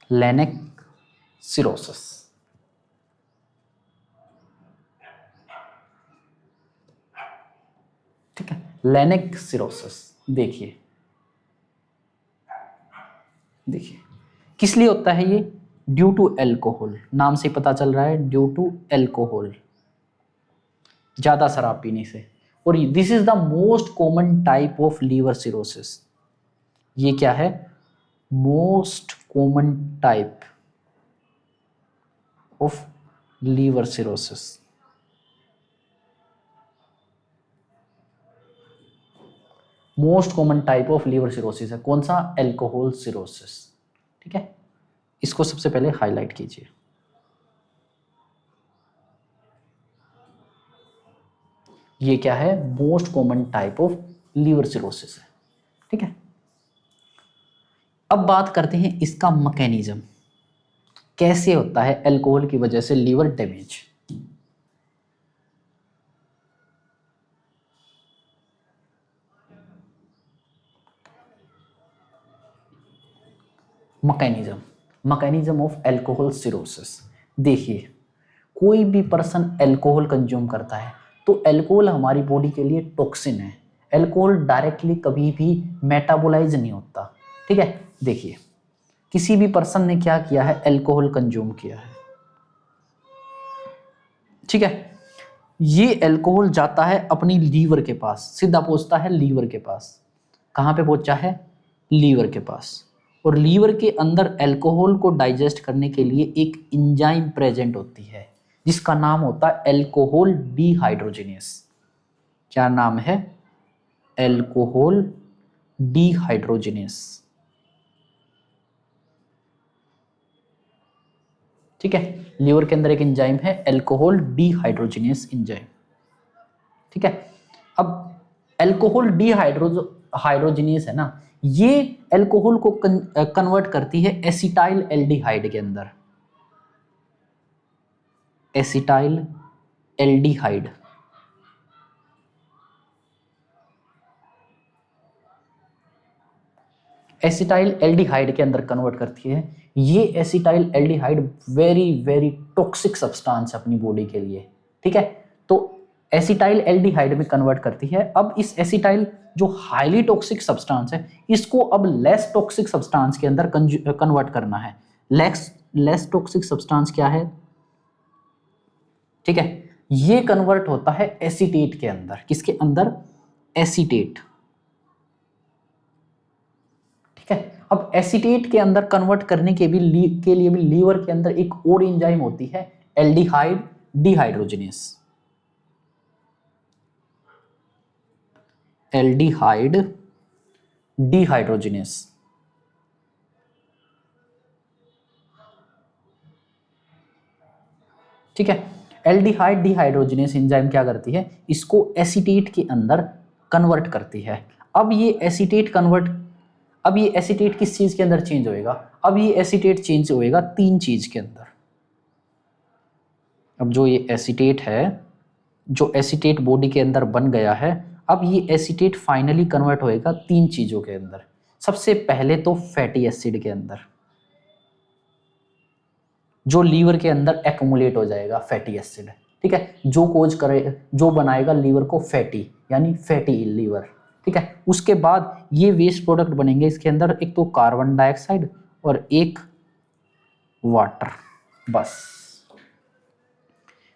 लेनेक सिरोसिस, ठीक है। लेनेक सिरोसिस देखिए, देखिए किस लिए होता है ये, ड्यू टू अल्कोहल, नाम से पता चल रहा है ड्यू टू अल्कोहल, ज्यादा शराब पीने से। और this is the most common type of liver cirrhosis. ये क्या है, most common type of liver cirrhosis. Most common type of liver cirrhosis है कौन सा, अल्कोहल सिरोसिस, ठीक है। इसको सबसे पहले हाईलाइट कीजिए। ये क्या है, most common type of liver cirrhosis है, ठीक है। अब बात करते हैं इसका मैकेनिज्म, कैसे होता है अल्कोहल की वजह से liver damage. Mechanism, mechanism of alcohol cirrhosis. देखिए कोई भी पर्सन अल्कोहल कंज्यूम करता है तो अल्कोहल हमारी बॉडी के लिए टॉक्सिन है। अल्कोहल डायरेक्टली कभी भी मेटाबोलाइज नहीं होता, ठीक है। देखिए किसी भी पर्सन ने क्या किया है, अल्कोहल कंज्यूम किया है, ठीक है। ये अल्कोहल जाता है अपनी लीवर के पास, सीधा पहुंचता है लीवर के पास। कहाँ पे पहुंचा है, लीवर के पास। और लीवर के अंदर अल्कोहल को डाइजेस्ट करने के लिए एक एंजाइम प्रेजेंट होती है, जिसका नाम होता है अल्कोहल डीहाइड्रोजिनेस। क्या नाम है, अल्कोहल डीहाइड्रोजिनेस, ठीक है। लीवर के अंदर एक एंजाइम है अल्कोहल डीहाइड्रोजिनेस एंजाइम, ठीक है। अब अल्कोहल हाइड्रोजिनेस है ना, ये अल्कोहल को कन्वर्ट करती है एसिटाइल एल्डिहाइड के अंदर, एसिटाइल एल्डिहाइड, एसिटाइल एल्डिहाइड के अंदर कन्वर्ट करती है। ये acetyl aldehyde very very toxic substance है अपनी बॉडी के लिए, ठीक है। तो एसिटाइल एल्डिहाइड में कन्वर्ट करती है। अब इस एसिटाइल जो हाईली टॉक्सिक सब्सटेंस है, इसको अब लेस टॉक्सिक सब्सटेंस के अंदर कन्वर्ट करना है। लेस टॉक्सिक सब्सटेंस क्या है, ठीक है। ये कन्वर्ट होता है एसीटेट के अंदर, किसके अंदर, एसीटेट, ठीक है। अब एसीटेट के अंदर कन्वर्ट करने के लिए भी लीवर के अंदर एक और एंजाइम होती है, एल्डिहाइड डिहाइड्रोजिनेस, एल्डिहाइड डिहाइड्रोजिनेस, ठीक है। एल्डिहाइड डिहाइड्रोजिनेस एंजाइम क्या करती है, इसको एसीटेट के अंदर कन्वर्ट करती है। अब ये एसीटेट किस चीज के अंदर चेंज होएगा, अब ये एसीटेट चेंज होएगा 3 चीज के अंदर। अब जो ये एसीटेट है, जो एसीटेट बॉडी के अंदर बन गया है, अब ये एसीटेट फाइनली कन्वर्ट होएगा 3 चीजों के अंदर। सबसे पहले तो फैटी एसिड के अंदर, जो लीवर के अंदर एक्युमुलेट हो जाएगा फैटी एसिड, ठीक है, जो बनाएगा लीवर को फैटी, यानी फैटी लीवर, ठीक है। उसके बाद ये वेस्ट प्रोडक्ट बनेंगे इसके अंदर, एक तो कार्बन डाइऑक्साइड और एक वाटर, बस।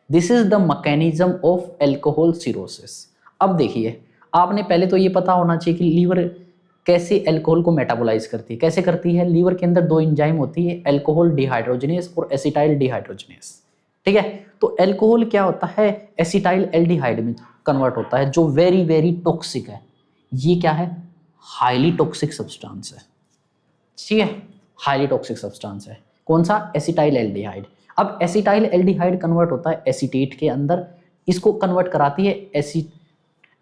This is the mechanism of alcohol cirrhosis. अब देखिए, आपने पहले तो ये पता होना चाहिए कि लीवर कैसे अल्कोहल को मेटाबोलाइज करती है। कैसे करती है, लीवर के अंदर 2 एंजाइम होती है, अल्कोहल डिहाइड्रोजिनेस और एसिटाइल डिहाइड्रोजिनेस, ठीक है। तो अल्कोहल क्या होता है, एसिटाइल एल्डिहाइड में कन्वर्ट होता है, जो वेरी वेरी टॉक्सिक है। ये क्या है, हाईली टॉक्सिक सब्सटेंस है, ठीक है, हाईली टॉक्सिक सब्सटेंस है। कौन सा, एसिटाइल एल्डिहाइड। अब एसिटाइल एल्डिहाइड कन्वर्ट होता है एसीटेट के अंदर, इसको कन्वर्ट कराती है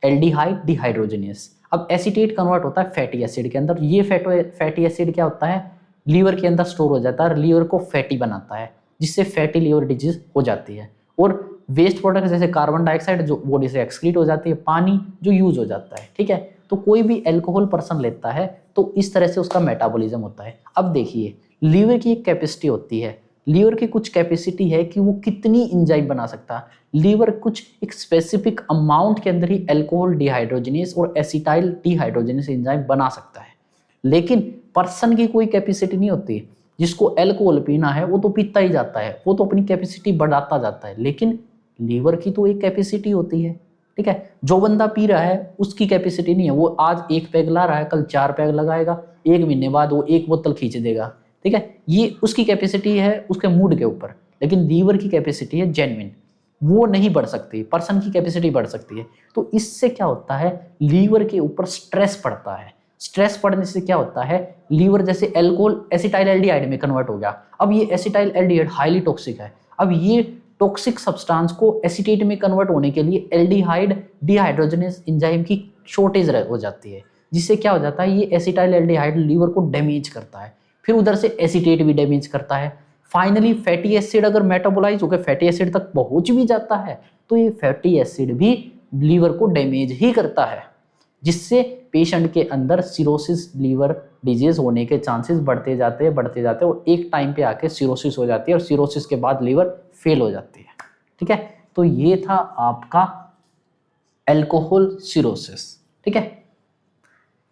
एल्डिहाइड डिहाइड्रोजिनेस। अब एसीटेट कन्वर्ट होता है फैटी एसिड के अंदर। ये फैटी एसिड क्या होता है, लीवर के अंदर स्टोर हो जाता है, लीवर को फैटी बनाता है, जिससे फैटी लीवर डिजीज हो जाती है। और वेस्ट प्रोडक्ट जैसे कार्बन डाइऑक्साइड जो बॉडी से एक्सक्रीट हो जाती है, पानी जो यूज हो जाता है, ठीक है। तो कोई भी अल्कोहल पर्सन लेता है तो इस तरह से उसका मेटाबॉलिज्म होता है। अब देखिए, लीवर की एक कैपेसिटी होती है, लीवर की कुछ कैपेसिटी है कि वो कितनी एंजाइम बना सकता है। लीवर कुछ एक स्पेसिफिक अमाउंट के अंदर ही अल्कोहल डिहाइड्रोजिनेस और एसिटाइल डिहाइड्रोजिनेस एंजाइम बना सकता है, लेकिन पर्सन की कोई कैपेसिटी नहीं होती। जिसको अल्कोहल पीना है वो तो पीता ही जाता है, वो तो अपनी कैपेसिटी बढ़ाता जाता है, लेकिन लीवर की तो एक कैपेसिटी होती है, ठीक है। जो बंदा पी रहा है उसकी कैपेसिटी नहीं है, वो आज 1 पैग ला रहा है, कल 4 पैग लगाएगा, 1 महीने बाद वो 1 बोतल खींच देगा, ठीक है। ये उसकी कैपेसिटी है उसके मूड के ऊपर, लेकिन लीवर की कैपेसिटी है जेन्युइन, वो नहीं बढ़ सकती, पर्सन की कैपेसिटी बढ़ सकती है। तो इससे क्या होता है, लीवर के ऊपर स्ट्रेस पड़ता है। स्ट्रेस पड़ने से क्या होता है, लीवर जैसे अल्कोहल एसिटाइल एल्डिहाइड में कन्वर्ट हो गया। अब ये एसिटाइल एल्डिहाइड हाईली टॉक्सिक है, अब ये टॉक्सिक सब्सटेंस को एसीटेट में कन्वर्ट होने के लिए एल्डिहाइड डिहाइड्रोजिनेस एंजाइम की शॉर्टेज हो जाती है, जिससे क्या हो जाता है, ये एसिटाइल एल्डिहाइड लीवर को डैमेज करता है, फिर उधर से एसीटेट भी डैमेज करता है। फाइनली फैटी एसिड अगर मेटाबोलाइज होकर फैटी एसिड तक पहुंच भी जाता है तो ये फैटी एसिड भी लीवर को डैमेज ही करता है, जिससे पेशेंट के अंदर सिरोसिस लीवर डिजीज होने के चांसेस बढ़ते जाते हैं और एक टाइम पे आके सिरोसिस हो जाती है और सिरोसिस के बाद लीवर फेल हो जाती है, ठीक है। तो ये था आपका अल्कोहल सिरोसिस, ठीक है।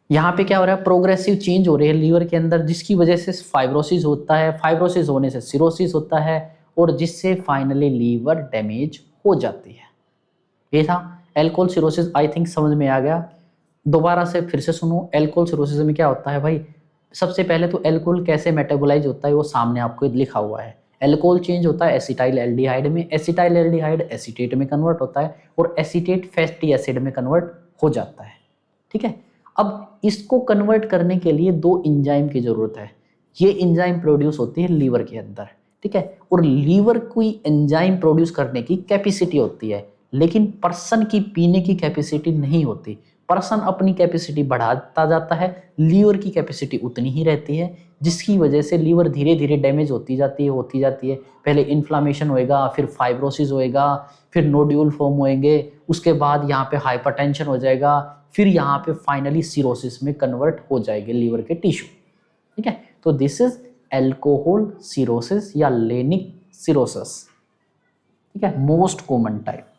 यहाँ पे क्या हो रहा है, प्रोग्रेसिव चेंज हो रही है लीवर के अंदर, जिसकी वजह से फाइब्रोसिस होता है, फाइब्रोसिस होने से सिरोसिस होता है, और जिससे फाइनली लीवर डैमेज हो जाती है। ये था अल्कोहल सिरोसिस। आई थिंक समझ में आ गया। दोबारा से फिर से सुनो, अल्कोहल सिरोसिस में क्या होता है भाई, सबसे पहले तो अल्कोहल कैसे मेटाबोलाइज होता है वो सामने आपको लिखा हुआ है। अल्कोहल चेंज होता है एसिटाइल एल्डिहाइड में, एसिटाइल एल्डिहाइड एसीटेट में कन्वर्ट होता है, और एसीटेट फैटी एसिड में कन्वर्ट हो जाता है, ठीक है। अब इसको कन्वर्ट करने के लिए 2 एंजाइम की जरूरत है। ये एंजाइम प्रोड्यूस होती है लीवर के अंदर, ठीक है। और लीवर कोई एंजाइम प्रोड्यूस करने की कैपेसिटी होती है, लेकिन पर्सन की पीने की कैपेसिटी नहीं होती। पर्सन अपनी कैपेसिटी बढ़ाता जाता है, लीवर की कैपेसिटी उतनी ही रहती है, जिसकी वजह से लीवर धीरे धीरे डैमेज होती जाती है। पहले इन्फ्लामेशन होएगा, फिर फाइब्रोसिस होएगा, फिर नोड्यूल फॉर्म होएंगे, उसके बाद यहाँ पे हाइपरटेंशन हो जाएगा, फिर यहाँ पे फाइनली सिरोसिस में कन्वर्ट हो जाएगी लीवर के टिश्यू, ठीक है। तो दिस इज अल्कोहल सिरोसिस या लेनिक सिरोसिस, ठीक है, मोस्ट कॉमन टाइप।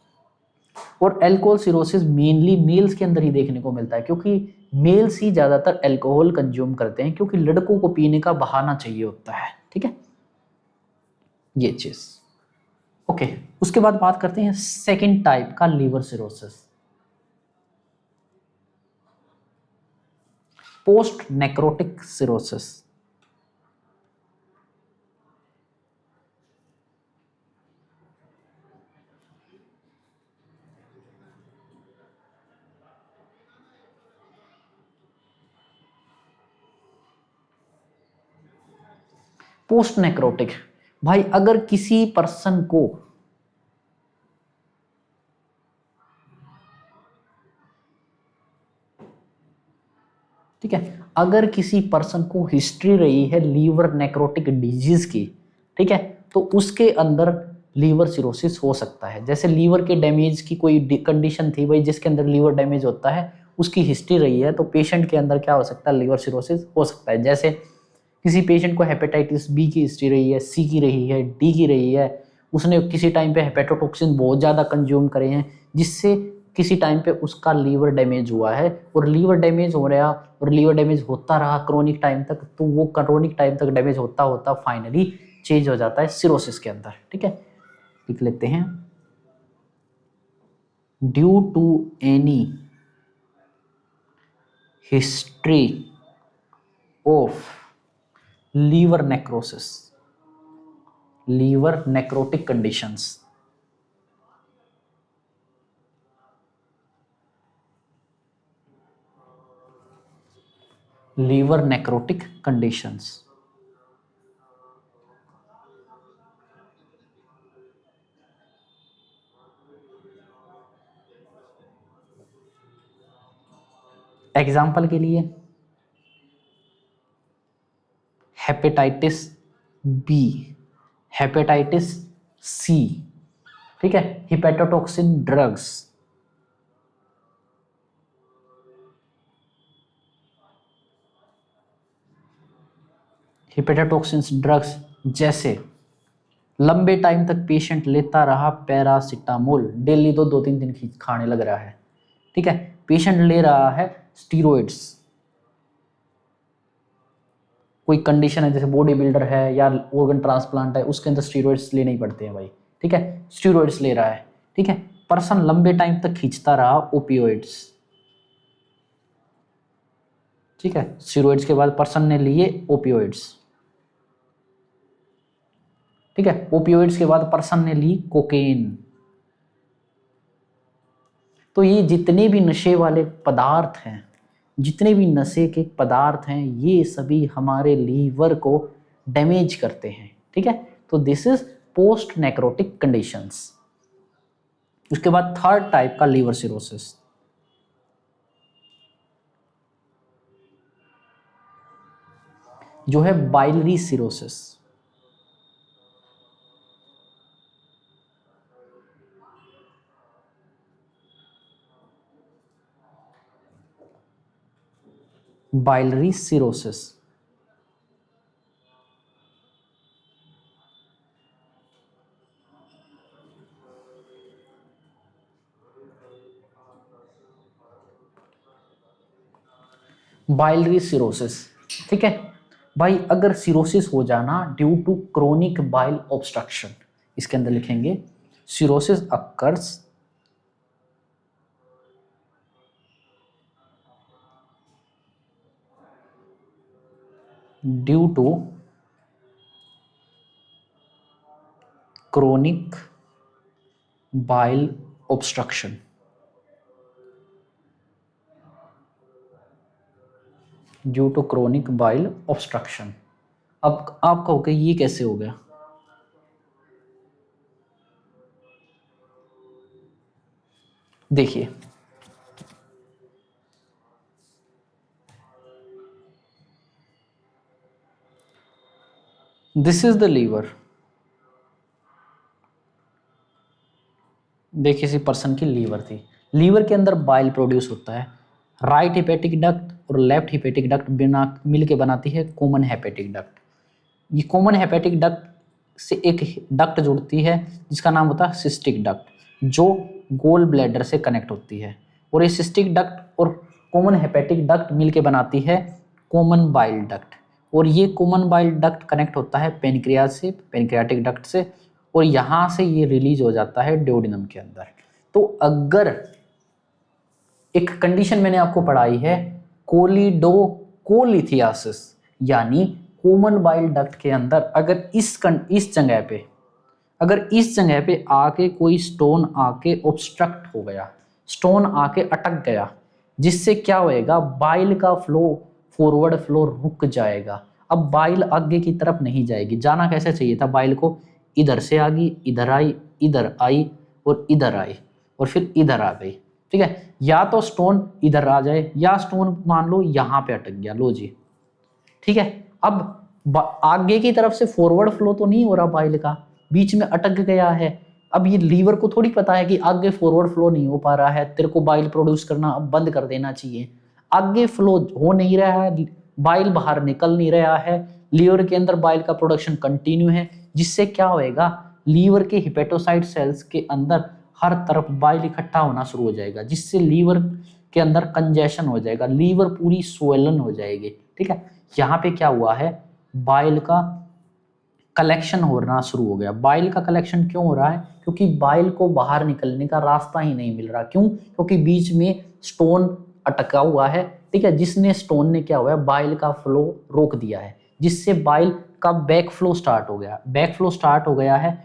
और अल्कोहल सिरोसिस मेनली मेल्स के अंदर ही देखने को मिलता है, क्योंकि मेल्स ही ज्यादातर अल्कोहल कंज्यूम करते हैं, क्योंकि लड़कों को पीने का बहाना चाहिए होता है, ठीक है, ये चीज। ओके, उसके बाद बात करते हैं सेकंड टाइप का liver cirrhosis, post necrotic cirrhosis. Post necrotic, भाई अगर किसी पर्सन को ठीक है। अगर किसी पर्सन को हिस्ट्री रही है लीवर नेक्रोटिक डिजीज की, ठीक है, तो उसके अंदर लीवर सिरोसिस हो सकता है। जैसे लीवर के डैमेज की कोई कंडीशन थी भाई जिसके अंदर लीवर डैमेज होता है, उसकी हिस्ट्री रही है, तो पेशेंट के अंदर क्या हो सकता है, लीवर सिरोसिस हो सकता है। जैसे किसी पेशेंट को हेपेटाइटिस बी की हिस्ट्री रही है, सी की रही है, डी की रही है, उसने किसी टाइम पे हेपेटोटॉक्सिन बहुत ज़्यादा कंज्यूम करे हैं, जिससे किसी टाइम पे उसका लीवर डैमेज हुआ है, और लीवर डैमेज हो रहा और लीवर डैमेज होता रहा क्रोनिक टाइम तक, तो वो क्रोनिक टाइम तक डैमेज होता होता फाइनली चेंज हो जाता है सिरोसिस के अंदर। ठीक है, लिख लेते हैं, due to any history of liver necrosis, liver necrotic conditions, liver necrotic conditions, example के लिए हेपेटाइटिस बी, हेपेटाइटिस सी, ठीक है, हिपेटोटॉक्सिन ड्रग्स, हिपेटोटॉक्सिन्स ड्रग्स जैसे लंबे टाइम तक पेशेंट लेता रहा पैरासिटामोल, डेली तो 2-3 दिन खाने लग रहा है, ठीक है, पेशेंट ले रहा है स्टीरॉइड्स, कोई कंडीशन है जैसे बॉडी बिल्डर है या ऑर्गन ट्रांसप्लांट है, उसके अंदर स्टीरॉइड्स लेने ही पड़ते हैं भाई, ठीक है, स्टीरॉइड्स ले रहा है, ठीक है, पर्सन लंबे टाइम तक खींचता रहा ओपियोइड्स, ठीक है, स्टीरॉइड्स के बाद पर्सन ने लिए ओपियोइड्स, ठीक है, ओपियोइड्स के बाद पर्सन ने ली कोकेन। तो ये जितने भी नशे वाले पदार्थ हैं, जितने भी नशे के पदार्थ हैं, ये सभी हमारे लीवर को डैमेज करते हैं, ठीक है। तो this is post necrotic conditions. उसके बाद थर्ड टाइप का लीवर सिरोसिस, जो है biliary cirrhosis. Biliary cirrhosis, biliary cirrhosis, ठीक है भाई। अगर सिरोसिस हो जाना due to chronic bile obstruction, इसके अंदर लिखेंगे cirrhosis occurs due to chronic bile obstruction, due to chronic bile obstruction. अब आप कहोगे ये कैसे हो गया? देखिए, दिस इज द लीवर। देखिए, किसी पर्सन की लीवर थी, लीवर के अंदर बाइल प्रोड्यूस होता है, राइट हेपेटिक डक्ट और लेफ्ट हेपेटिक डक्ट बिना मिल के बनाती है कॉमन हेपेटिक डक्ट। ये कॉमन हेपेटिक डक्ट से एक डक्ट जुड़ती है जिसका नाम होता है सिस्टिक डक्ट, जो गोल ब्लैडर से कनेक्ट होती है, और ये सिस्टिक डक्ट और कॉमन हेपेटिक डक्ट मिलके बनाती है कॉमन बाइल डक्ट, और ये कॉमन बाइल डक्ट कनेक्ट होता है पेनक्रियाज से, पेनक्रियाटिक डक्ट से, और यहाँ से ये रिलीज हो जाता है ड्यूडेनम के अंदर। तो अगर एक कंडीशन मैंने आपको पढ़ाई है कोलिडोकोलिथियासिस, यानी कॉमन बाइल डक्ट के अंदर अगर इस जगह पे आके कोई स्टोन आके ऑब्स्ट्रक्ट हो गया, स्टोन आके अटक गया, जिससे क्या होएगा, बाइल का फ्लो, फॉरवर्ड फ्लो रुक जाएगा। अब बाइल आगे की तरफ नहीं जाएगी, जाना कैसे चाहिए था, बाइल को इधर से आ गई, इधर आई, इधर आई और इधर आई और फिर इधर आ गई, ठीक है, या तो स्टोन इधर आ जाए या स्टोन मान लो यहाँ पे अटक गया, लो जी, ठीक है। अब आगे की तरफ से फॉरवर्ड फ्लो तो नहीं हो रहा बाइल का, बीच में अटक गया है। अब ये लीवर को थोड़ी पता है कि आगे फॉरवर्ड फ्लो नहीं हो पा रहा है, तेरे को बाइल प्रोड्यूस करना अब बंद कर देना चाहिए। आगे फ्लो हो नहीं रहा है, बाइल बाहर निकल नहीं रहा है, लीवर के अंदर बाइल का प्रोडक्शन कंटिन्यू है, जिससे क्या होएगा, लीवर के हिपेटोसाइट सेल्स के अंदर हर तरफ बाइल इकट्ठा होना शुरू हो जाएगा, जिससे लीवर के अंदर कंजेशन हो जाएगा, लीवर पूरी स्वोलन हो जाएगी। ठीक है, यहाँ पे क्या हुआ है, बाइल का कलेक्शन होना शुरू हो गया। बाइल का कलेक्शन क्यों हो रहा है, क्योंकि बाइल को बाहर निकलने का रास्ता ही नहीं मिल रहा। क्यों, क्योंकि बीच में स्टोन अटका हुआ है। ठीक है, जिसने स्टोन ने क्या हुआ है, बाइल का फ्लो रोक दिया है, जिससे बाइल का बैक फ्लो स्टार्ट हो गया। बैक फ्लो स्टार्ट हो गया है,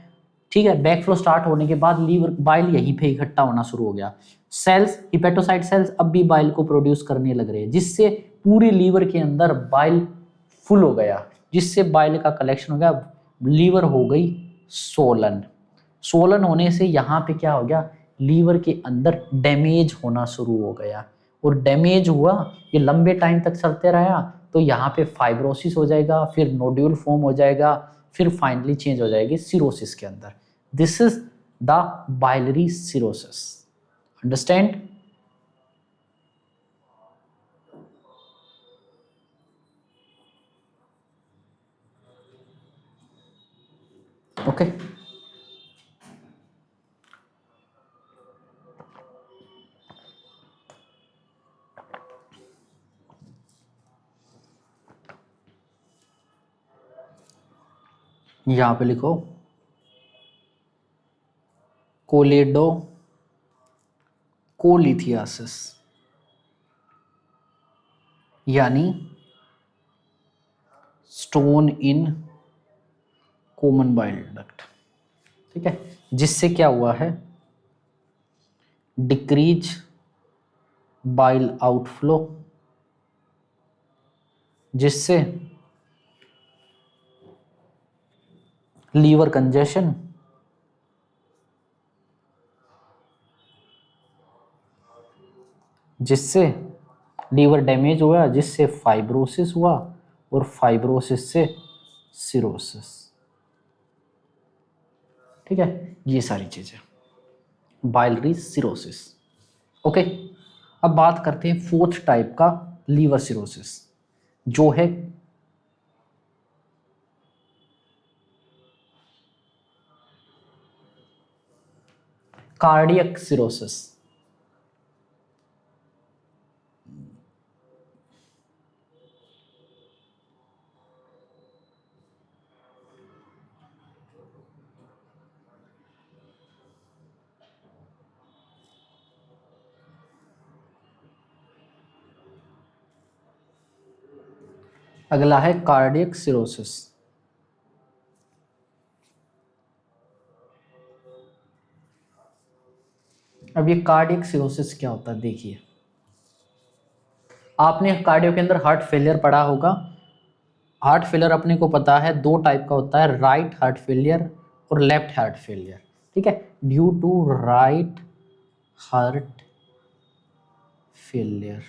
ठीक है, बैक फ्लो स्टार्ट होने के बाद लीवर बाइल यहीं पे इकट्ठा होना शुरू हो गया। सेल्स, हिपेटोसाइट सेल्स अब भी बाइल को प्रोड्यूस करने लग रहे हैं, जिससे पूरे लीवर के अंदर बाइल फुल हो गया, जिससे बाइल का कलेक्शन हो गया, लीवर हो गई सोलन। सोलन होने से यहाँ पे क्या हो गया, लीवर के अंदर डैमेज होना शुरू हो गया, और डैमेज हुआ, ये लंबे टाइम तक चलते रहा, तो यहाँ पे फाइब्रोसिस हो जाएगा, फिर नोड्यूल फॉर्म हो जाएगा, फिर फाइनली चेंज हो जाएगी सिरोसिस के अंदर। This is the biliary cirrhosis, understand. Okay, यहां पे लिखो कोलेडो कोलिथियासिस, यानी stone in common bile duct. ठीक है, जिससे क्या हुआ है, डिक्रीज बाइल आउटफ्लो, जिससे लीवर कंजेशन, जिससे लीवर डैमेज हुआ, जिससे फाइब्रोसिस हुआ, और फाइब्रोसिस से सिरोसिस। ठीक है, ये सारी चीजें बाइलरी सिरोसिस। ओके, अब बात करते हैं फोर्थ टाइप का लीवर सिरोसिस, जो है कार्डियक सिरोसिस। अगला है कार्डियक सिरोसिस। अब ये कार्डियक सिरोसिस क्या होता है, देखिए, आपने कार्डियो के अंदर हार्ट फेलियर पढ़ा होगा। हार्ट फेलियर अपने को पता है दो टाइप का होता है, राइट हार्ट फेलियर और लेफ्ट हार्ट फेलियर। ठीक है, due to right heart failure,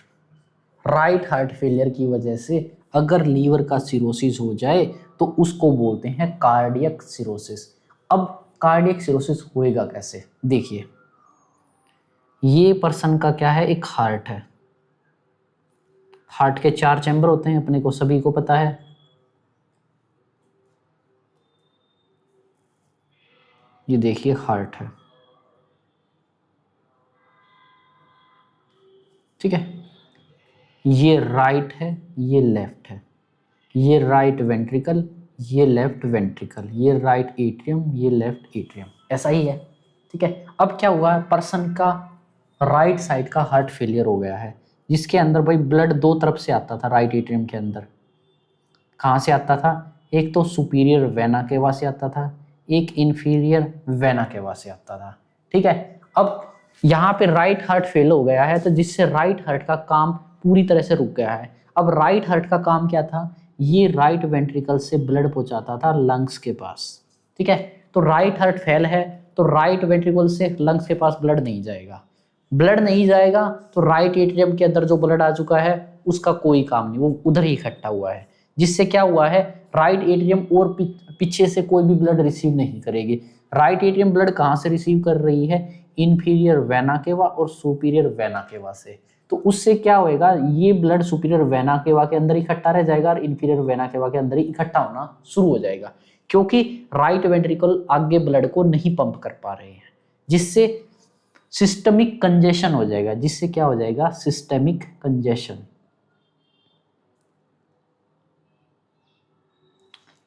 right heart failure की वजह से अगर लीवर का सिरोसिस हो जाए तो उसको बोलते हैं कार्डियक सिरोसिस। अब कार्डियक सिरोसिस होएगा कैसे, देखिए, ये पर्सन का क्या है, एक हार्ट है। हार्ट के 4 चैम्बर होते हैं, अपने को सभी को पता है। ये देखिए हार्ट है, ठीक है, ये राइट है, ये लेफ्ट है, ये राइट वेंट्रिकल, ये लेफ्ट वेंट्रिकल, ये राइट एट्रियम, ये लेफ्ट एट्रियम, ऐसा ही है। ठीक है, अब क्या हुआ है, पर्सन का राइट साइड का हार्ट फेलियर हो गया है, जिसके अंदर भाई ब्लड दो तरफ से आता था, राइट एट्रियम के अंदर। कहाँ से आता था, एक तो सुपीरियर वेना केवा से आता था, एक इंफीरियर वेना केवा से आता था। ठीक है, अब यहाँ पे राइट हार्ट फेल हो गया है, तो जिससे राइट हार्ट का काम पूरी तरह से रुक गया है। अब राइट हार्ट का काम क्या था, ये राइट वेंट्रिकल से ब्लड पहुंचाता था लंग्स के पास। ठीक है, तो राइट हार्ट फेल है तो राइट वेंट्रिकल से लंग्स के पास ब्लड नहीं जाएगा, ब्लड नहीं जाएगा तो राइट एट्रियम के अंदर जो ब्लड आ चुका है उसका कोई काम नहीं, वो उधर ही इकट्ठा हुआ है, जिससे क्या हुआ है, राइट एट्रियम और पीछे से कोई भी ब्लड रिसीव नहीं करेगी। राइट एट्रियम ब्लड कहाँ से रिसीव कर रही है, इंफीरियर वेना केवा और सुपीरियर वेना केवा से। तो उससे क्या होएगा, ये ब्लड सुपीरियर वेना केवा के अंदर इकट्ठा रह जाएगा और इंफीरियर वेना केवा के अंदर ही इकट्ठा होना शुरू हो जाएगा, क्योंकि राइट वेंट्रिकल आगे ब्लड को नहीं पंप कर पा रहे हैं, जिससे सिस्टमिक कंजेशन हो जाएगा। जिससे क्या हो जाएगा, सिस्टमिक कंजेशन।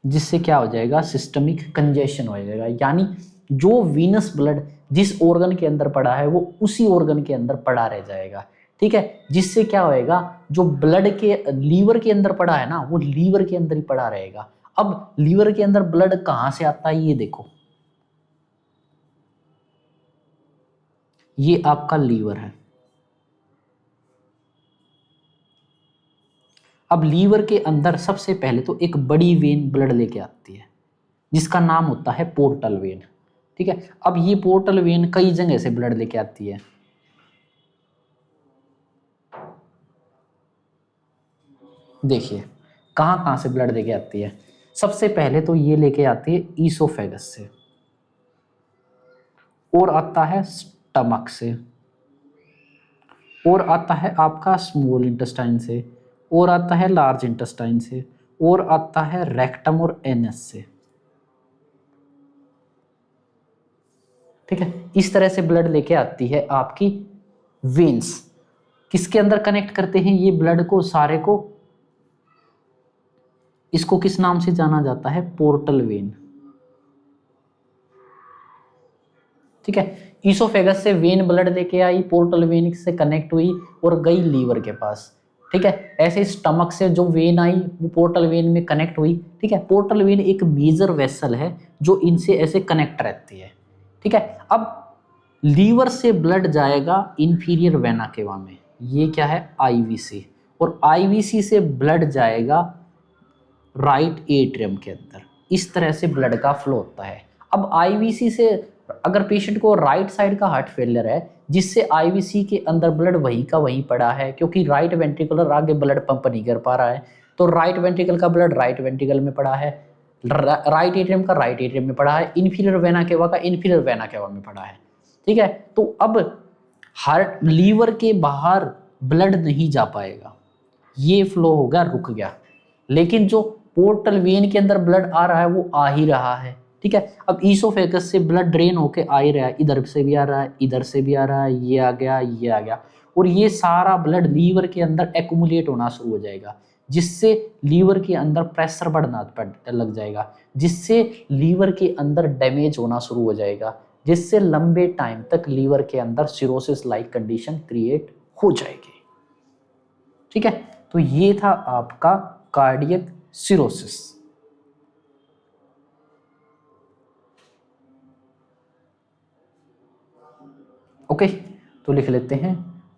जिससे क्या हो जाएगा, सिस्टमिक कंजेशन हो जाएगा, यानी जो वीनस ब्लड जिस ऑर्गन के अंदर पड़ा है वो उसी ऑर्गन के अंदर पड़ा रह जाएगा। ठीक है, जिससे क्या होएगा, जो ब्लड के लीवर के अंदर पड़ा है ना, वो लीवर के अंदर ही पड़ा रहेगा। अब लीवर के अंदर ब्लड कहां से आता है, ये देखो, ये आपका लीवर है। अब लीवर के अंदर सबसे पहले तो एक बड़ी वेन ब्लड लेके आती है, जिसका नाम होता है पोर्टल वेन। ठीक है, अब ये पोर्टल वेन कई जगह से ब्लड लेके आती है। देखिए कहाँ कहाँ से ब्लड लेके आती है। सबसे पहले तो ये लेके आती है ईसोफेगस से, और आता है स्टमक से, और आता है आपका स्मॉल इंटेस्टाइन से, और आता है लार्ज इंटेस्टाइन से, और आता है रेक्टम और एनस से। ठीक है, इस तरह से ब्लड लेके आती है आपकी वेन्स। किसके अंदर कनेक्ट करते हैं ये ब्लड को सारे को, इसको किस नाम से जाना जाता है, पोर्टल वेन। ठीक है, ईसोफेगस से वेन ब्लड लेके आई, पोर्टल वेन से कनेक्ट हुई और गई लीवर के पास। ठीक है, ऐसे स्टमक से जो वेन आई वो पोर्टल वेन में कनेक्ट हुई। ठीक है, पोर्टल वेन एक मेजर वेसल है जो इनसे ऐसे कनेक्ट रहती है। ठीक है, अब लीवर से ब्लड जाएगा इंफीरियर वेना केवा में, ये क्या है, आईवीसी, और आईवीसी से ब्लड जाएगा राइट एट्रियम के अंदर। इस तरह से ब्लड का फ्लो होता है। अब आईवीसी से अगर पेशेंट को राइट साइड का हार्ट फेलियर है, जिससे आईवीसी के अंदर ब्लड वहीं का वहीं पड़ा है, क्योंकि राइट वेंट्रिकुलर आगे ब्लड पंप नहीं कर पा रहा है, तो राइट वेंट्रिकल का ब्लड राइट वेंट्रिकल में पड़ा है, राइट एट्रियम का राइट एट्रियम में पड़ा है, इंफीरियर वेना केवा का इंफीरियर वेना केवा में पड़ा है। ठीक है, तो अब हार्ट लीवर के बाहर ब्लड नहीं जा पाएगा, ये फ्लो होगा, रुक गया। लेकिन जो पोर्टल वेन के अंदर ब्लड आ रहा है वो आ ही रहा है। ठीक है, अब ईसोफेगस से ब्लड ड्रेन होके आ ही रहा है, इधर से भी आ रहा है, इधर से भी आ रहा है, ये आ गया, ये आ गया, और ये सारा ब्लड लीवर के अंदर एक्यूमुलेट होना शुरू हो जाएगा, जिससे लीवर के अंदर प्रेशर बढ़ना लग जाएगा, जिससे लीवर के अंदर डैमेज होना शुरू हो जाएगा, जिससे लंबे टाइम तक लीवर के अंदर सिरोसिस लाइक कंडीशन क्रिएट हो जाएगी। ठीक है, तो ये था आपका कार्डियक सिरोसिस। ओके, तो लिख लेते हैं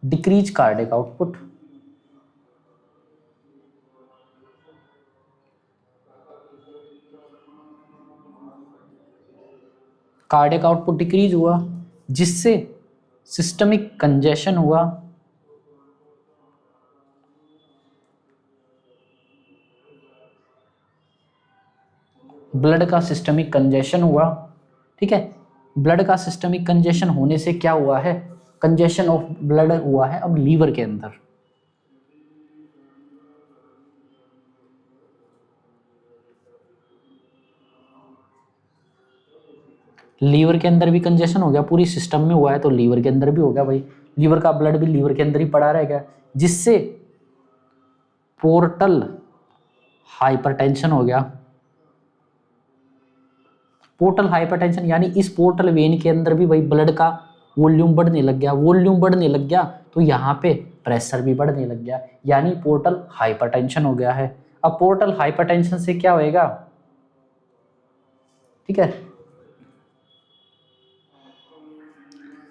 decrease cardiac output, cardiac output decrease हुआ, जिससे सिस्टमिक कंजेशन हुआ, ब्लड का सिस्टमिक कंजेशन हुआ। ठीक है, ब्लड का सिस्टमिक कंजेशन होने से क्या हुआ है, कंजेशन ऑफ ब्लड हुआ है अब लीवर के अंदर। लीवर के अंदर भी कंजेशन हो गया, पूरी सिस्टम में हुआ है तो लीवर के अंदर भी हो गया भाई, लीवर का ब्लड भी लीवर के अंदर ही पड़ा रहेगा, जिससे पोर्टल हाइपरटेंशन हो गया। पोर्टल हाइपरटेंशन यानी इस पोर्टल वेन के अंदर भी भाई ब्लड का वॉल्यूम बढ़ने लग गया, वॉल्यूम बढ़ने लग गया तो यहाँ पे प्रेशर भी बढ़ने लग गया, यानी पोर्टल हाइपरटेंशन हो गया है। अब पोर्टल हाइपरटेंशन से क्या होएगा, ठीक है,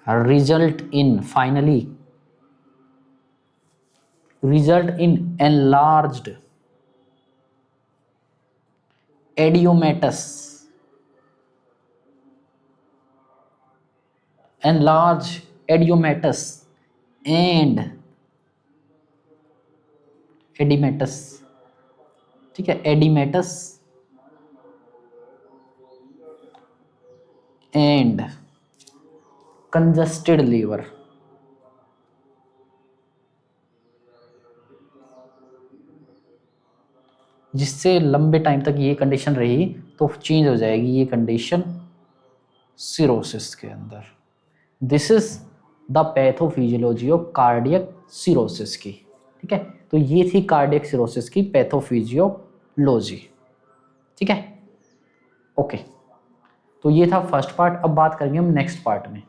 result in finally result in enlarged idiomatous enlarged idiomatous and edematous, ठीक है, एडिमेटस एंड कंजस्टेड लीवर। जिससे लंबे टाइम तक ये कंडीशन रही तो चेंज हो जाएगी ये कंडीशन सिरोसिस के अंदर। This is the pathophysiology of cardiac cirrhosis की, ठीक है। तो ये थी कार्डियक सिरोसिस की पैथोफिजियोलॉजी, ठीक है, ओके। तो ये था फर्स्ट पार्ट। अब बात करेंगे हम नेक्स्ट पार्ट में।